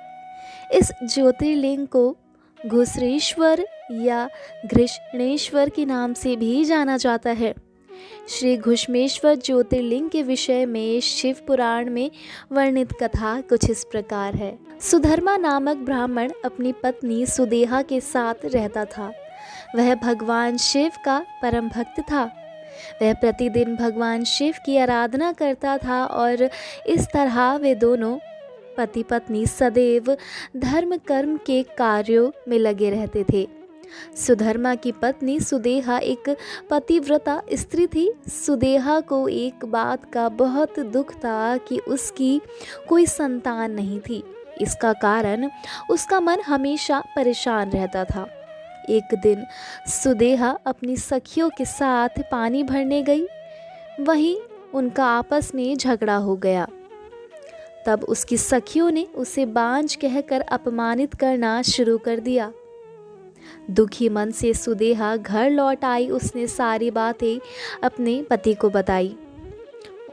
इस ज्योतिर्लिंग को घुसरेश्वर या घृष्णेश्वर के नाम से भी जाना जाता है। श्री घुश्मेश्वर ज्योतिर्लिंग के विषय में शिव पुराण में वर्णित कथा कुछ इस प्रकार है। सुधर्मा नामक ब्राह्मण अपनी पत्नी सुदेहा के साथ रहता था। वह भगवान शिव का परम भक्त था। वह प्रतिदिन भगवान शिव की आराधना करता था और इस तरह वे दोनों पति पत्नी सदैव धर्म कर्म के कार्यों में लगे रहते थे। सुधर्मा की पत्नी सुदेहा एक पतिव्रता स्त्री थी। सुदेहा को एक बात का बहुत दुख था कि उसकी कोई संतान नहीं थी। इसका कारण उसका मन हमेशा परेशान रहता था। एक दिन सुदेहा अपनी सखियों के साथ पानी भरने गई। वहीं उनका आपस में झगड़ा हो गया। तब उसकी सखियों ने उसे बांझ कहकर अपमानित करना शुरू कर दिया। दुखी मन से सुदेहा घर लौट आई। उसने सारी बातें अपने पति को बताई।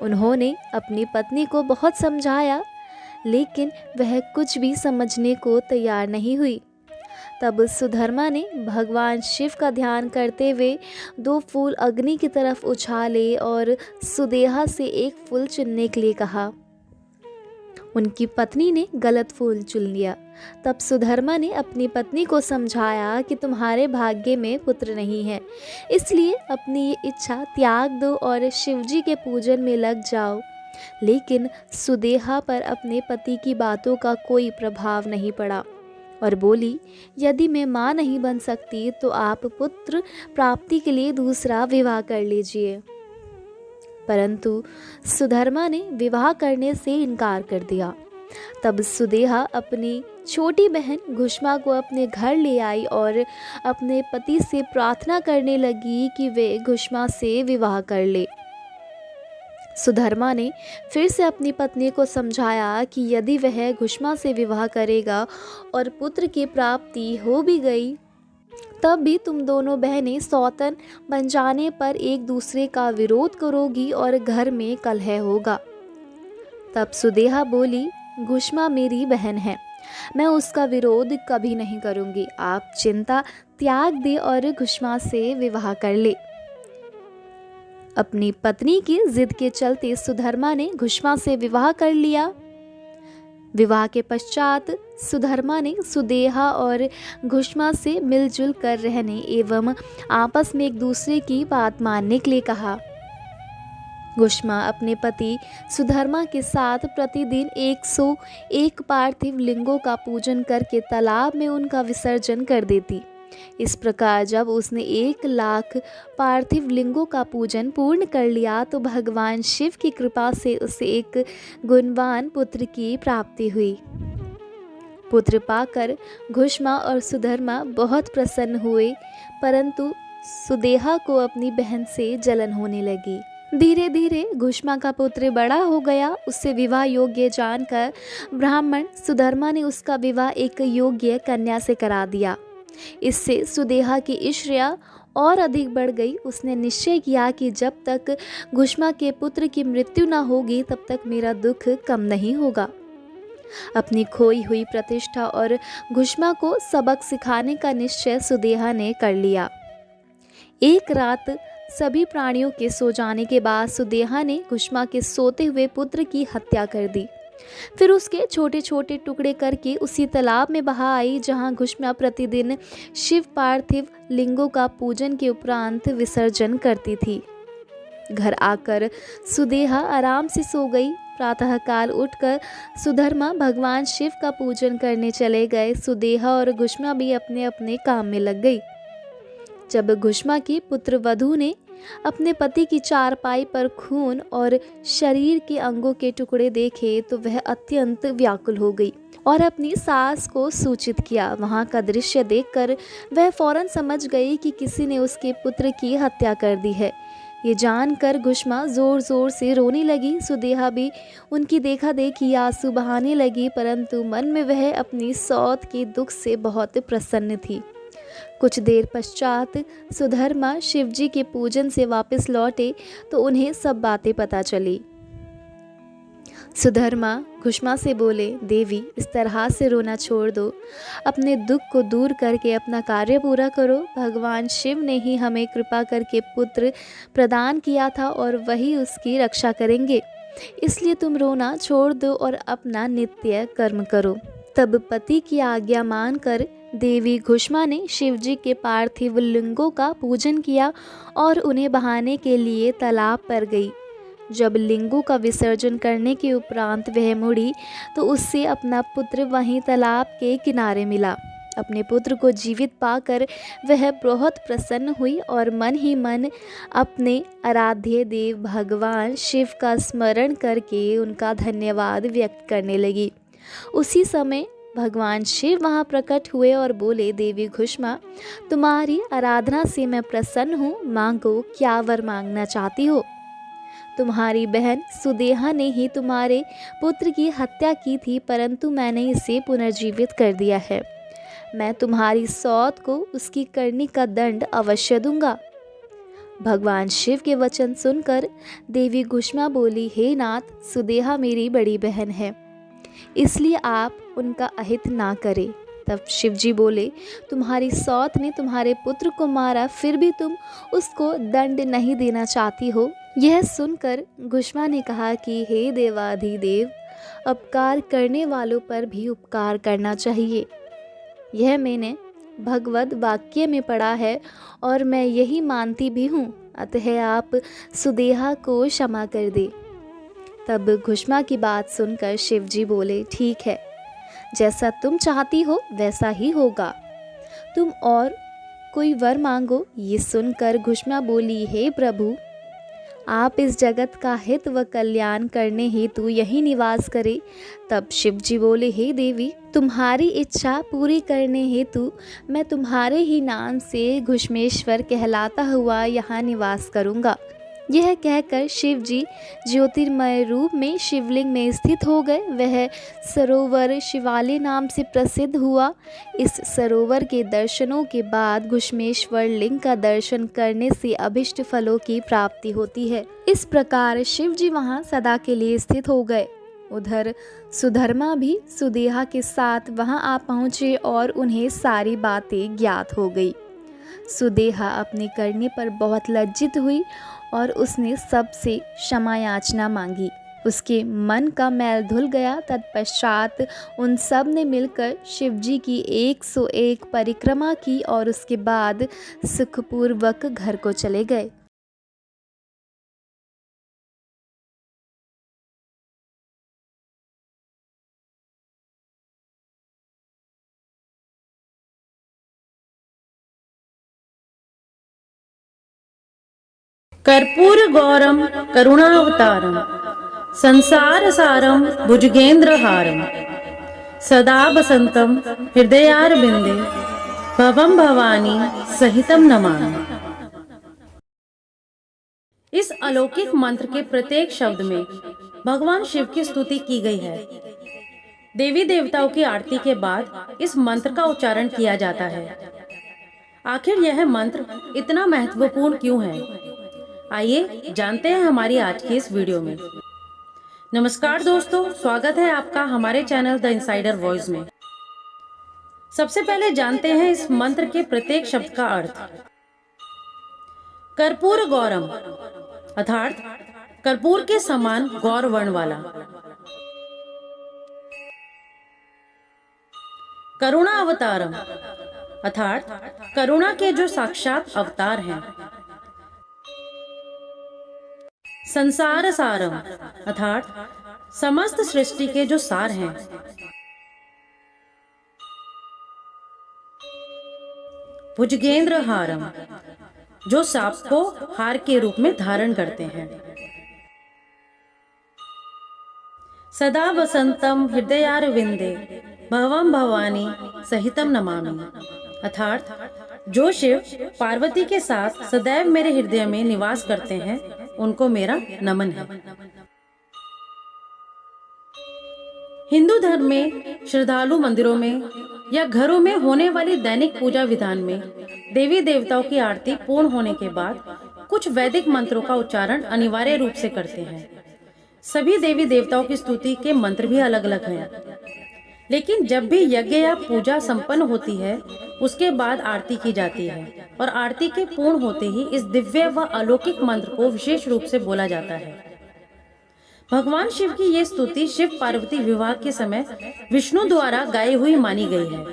उन्होंने अपनी पत्नी को बहुत समझाया, लेकिन वह कुछ भी समझने को तैयार नहीं हुई। तब सुधर्मा ने भगवान शिव का ध्यान करते हुए 2 फूल अग्नि की तरफ उछाले और सुदेहा से एक फूल चुनने के लिए कहा। उनकी पत्नी ने गलत फूल चुन लिया। तब सुधर्मा ने अपनी पत्नी को समझाया कि तुम्हारे भाग्य में पुत्र नहीं है, इसलिए अपनी ये इच्छा त्याग दो और शिवजी के पूजन में लग जाओ। लेकिन सुदेहा पर अपने पति की बातों का कोई प्रभाव नहीं पड़ा और बोली, यदि मैं माँ नहीं बन सकती तो आप पुत्र प्राप्ति के लिए दूसरा विवाह कर लीजिए। परंतु सुधर्मा ने विवाह करने से इनकार कर दिया। तब सुदेहा अपनी छोटी बहन घुष्मा को अपने घर ले आई और अपने पति से प्रार्थना करने लगी कि वे घुष्मा से विवाह कर ले। सुधर्मा ने फिर से अपनी पत्नी को समझाया कि यदि वह घुष्मा से विवाह करेगा और पुत्र की प्राप्ति हो भी गई, तब भी तुम दोनों बहनें सौतन बन जाने पर एक दूसरे का विरोध करोगी और घर में कलह होगा। तब सुदेहा बोली, घुष्मा मेरी बहन है, मैं उसका विरोध कभी नहीं करूँगी। आप चिंता त्याग दे और घुष्मा से विवाह कर ले। अपनी पत्नी की जिद के चलते सुधर्मा ने घुष्मा से विवाह कर लिया। विवाह के पश्चात सुधर्मा ने सुदेहा और घुष्मा से मिलजुल कर रहने एवं आपस में एक दूसरे की बात मानने के लिए कहा। घुष्मा अपने पति सुधर्मा के साथ प्रतिदिन 101 पार्थिव लिंगों का पूजन करके तालाब में उनका विसर्जन कर देती। इस प्रकार जब उसने 1,00,000 पार्थिव लिंगों का पूजन पूर्ण कर लिया तो भगवान शिव की कृपा से उसे एक गुणवान पुत्र की प्राप्ति हुई। पुत्र पाकर घुष्मा और सुधर्मा बहुत प्रसन्न हुए, परंतु सुदेहा को अपनी बहन से जलन होने लगी। धीरे धीरे घुष्मा का पुत्र बड़ा हो गया। उससे विवाह योग्य जानकर ब्राह्मण सुधर्मा ने उसका विवाह एक योग्य कन्या से करा दिया। इससे सुदेहा की ईर्ष्या और अधिक बढ़ गई। उसने निश्चय किया कि जब तक घुष्मा के पुत्र की मृत्यु न होगी तब तक मेरा दुख कम नहीं होगा। अपनी खोई हुई प्रतिष्ठा और घुष्मा को सबक सिखाने का निश्चय सुदेहा ने कर लिया। एक रात सभी प्राणियों के सो जाने के बाद सुदेहा ने घुष्मा के सोते हुए पुत्र की हत्या कर दी। फिर उसके छोटे छोटे टुकड़े करके उसी तालाब में बहा आई जहां घुष्मा प्रतिदिन शिव पार्थिव लिंगों का पूजन के उपरांत विसर्जन करती थी। घर आकर सुदेहा आराम से सो गई। प्रातःकाल उठकर सुधर्मा भगवान शिव का पूजन करने चले गए। सुदेहा और घुष्मा भी अपने अपने काम में लग गई। जब घुष्मा की पुत्र वधू ने अपने पति की चारपाई पर खून और शरीर के अंगों के टुकड़े देखे तो वह अत्यंत व्याकुल हो गई और अपनी सास को सूचित किया। वहां का दृश्य देखकर वह फौरन समझ गई कि किसी ने उसके पुत्र की हत्या कर दी है। ये जानकर घुष्मा जोर जोर से रोने लगी। सुदेहा भी उनकी देखा देखी आंसू बहाने लगी, परंतु मन में वह अपनी सौत के दुख से बहुत प्रसन्न थी। कुछ देर पश्चात सुधर्मा शिवजी के पूजन से वापस लौटे तो उन्हें सब बातें पता चली। सुधर्मा घुष्मा से बोले, देवी इस तरह से रोना छोड़ दो, अपने दुख को दूर करके अपना कार्य पूरा करो। भगवान शिव ने ही हमें कृपा करके पुत्र प्रदान किया था और वही उसकी रक्षा करेंगे, इसलिए तुम रोना छोड़ दो और अपना नित्य कर्म करो। तब पति की आज्ञा मानकर देवी घुष्मा ने शिवजी के पार्थिव लिंगों का पूजन किया और उन्हें बहाने के लिए तालाब पर गई। जब लिंगों का विसर्जन करने के उपरांत वह मुड़ी तो उससे अपना पुत्र वहीं तालाब के किनारे मिला। अपने पुत्र को जीवित पाकर वह बहुत प्रसन्न हुई और मन ही मन अपने आराध्य देव भगवान शिव का स्मरण करके उनका धन्यवाद व्यक्त करने लगी। उसी समय भगवान शिव वहाँ प्रकट हुए और बोले, देवी घुष्मा तुम्हारी आराधना से मैं प्रसन्न हूँ, मांगो क्या वर मांगना चाहती हो। तुम्हारी बहन सुदेहा ने ही तुम्हारे पुत्र की हत्या की थी, परंतु मैंने इसे पुनर्जीवित कर दिया है। मैं तुम्हारी सौत को उसकी करनी का दंड अवश्य दूंगा। भगवान शिव के वचन सुनकर देवी घुष्मा बोली, हे नाथ, सुदेहा मेरी बड़ी बहन है, इसलिए आप उनका अहित ना करें। तब शिवजी बोले, तुम्हारी सौत ने तुम्हारे पुत्र को मारा, फिर भी तुम उसको दंड नहीं देना चाहती हो। यह सुनकर घुष्मा ने कहा कि हे देवाधिदेव, उपकार करने वालों पर भी उपकार करना चाहिए। यह मैंने भगवद वाक्य में पढ़ा है और मैं यही मानती भी हूँ, अतः आप सुदेहा को क्षमा कर दे। तब घुष्मा की बात सुनकर शिवजी बोले, ठीक है, जैसा तुम चाहती हो वैसा ही होगा, तुम और कोई वर मांगो। ये सुनकर घुष्मा बोली, हे प्रभु, आप इस जगत का हित व कल्याण करने हेतु यही निवास करें। तब शिवजी बोले, हे देवी, तुम्हारी इच्छा पूरी करने हेतु मैं तुम्हारे ही नाम से घुष्मेश्वर कहलाता हुआ यहाँ निवास करूँगा। यह कहकर शिवजी ज्योतिर्मय रूप में शिवलिंग में स्थित हो गए। वह सरोवर शिवालय नाम से प्रसिद्ध हुआ। इस सरोवर के दर्शनों के बाद घुष्मेश्वर लिंग का दर्शन करने से अभिष्ट फलों की प्राप्ति होती है। इस प्रकार शिवजी वहां सदा के लिए स्थित हो गए। उधर सुधर्मा भी सुदेहा के साथ वहां आ पहुँचे और उन्हें सारी बातें ज्ञात हो गई। सुदेहा अपनी करने पर बहुत लज्जित हुई और उसने सबसे क्षमा याचना मांगी। उसके मन का मैल धुल गया। तत्पश्चात उन सब ने मिलकर शिवजी की 101 परिक्रमा की और उसके बाद सुखपूर्वक घर को चले गए। कर्पूर गौरम करुणावतारम संसार सारम भुजगेंद्रहारम सदा बसंतम हृदयारविंदे भवम भवानी सहितम नमामि। इस अलौकिक मंत्र के प्रत्येक शब्द में भगवान शिव की स्तुति की गई है। देवी देवताओं की आरती के बाद इस मंत्र का उच्चारण किया जाता है। आखिर यह मंत्र इतना महत्वपूर्ण क्यों है? आइए जानते हैं हमारी आज की इस वीडियो में। नमस्कार दोस्तों, स्वागत है आपका हमारे चैनल द इनसाइडर वॉइस में। सबसे पहले जानते हैं इस मंत्र के प्रत्येक शब्द का अर्थ। कर्पूर गौरम अर्थात कर्पूर के समान गौर वर्ण वाला। करुणा अवतारम अर्थात करुणा के जो साक्षात अवतार हैं। संसार सारम अर्थात समस्त सृष्टि के जो सार हैं। भुजगेंद्र हारम जो सांप को हार के रूप में धारण करते हैं। सदा वसंतम हृदयारविंदे भवम भवानी सहितम नमामि अर्थात जो शिव पार्वती के साथ सदैव मेरे हृदय में निवास करते हैं, उनको मेरा नमन है। हिंदू धर्म में श्रद्धालु मंदिरों में या घरों में होने वाली दैनिक पूजा विधान में देवी देवताओं की आरती पूर्ण होने के बाद कुछ वैदिक मंत्रों का उच्चारण अनिवार्य रूप से करते हैं। सभी देवी देवताओं की स्तुति के मंत्र भी अलग अलग हैं, लेकिन जब भी यज्ञ या पूजा संपन्न होती है, उसके बाद आरती की जाती है और आरती के पूर्ण होते ही इस दिव्य व अलौकिक मंत्र को विशेष रूप से बोला जाता है। भगवान शिव की ये स्तुति शिव पार्वती विवाह के समय विष्णु द्वारा गाई हुई मानी गई है।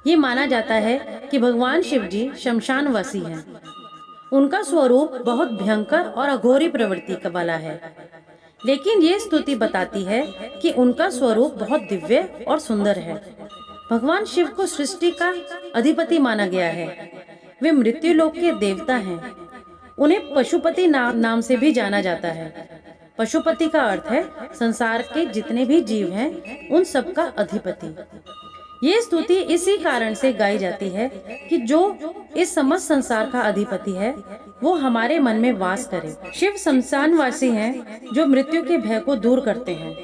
ये माना जाता है कि भगवान शिव जी शमशानवासी हैं। उनका स्वरूप बहुत भयंकर और अघोरी प्रवृत्ति वाला है, लेकिन ये स्तुति बताती है कि उनका स्वरूप बहुत दिव्य और सुंदर है। भगवान शिव को सृष्टि का अधिपति माना गया है। वे मृत्यु लोक के देवता हैं। उन्हें पशुपति नाम से भी जाना जाता है। पशुपति का अर्थ है संसार के जितने भी जीव हैं, उन सब का अधिपति। ये स्तुति इसी कारण से गाई जाती है कि जो इस समस्त संसार का अधिपति है, वो हमारे मन में वास करे। शिव शमशानवासी हैं, जो मृत्यु के भय को दूर करते हैं।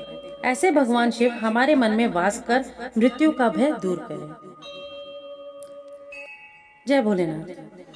ऐसे भगवान शिव हमारे मन में वास कर मृत्यु का भय दूर करें। जय भोलेनाथ।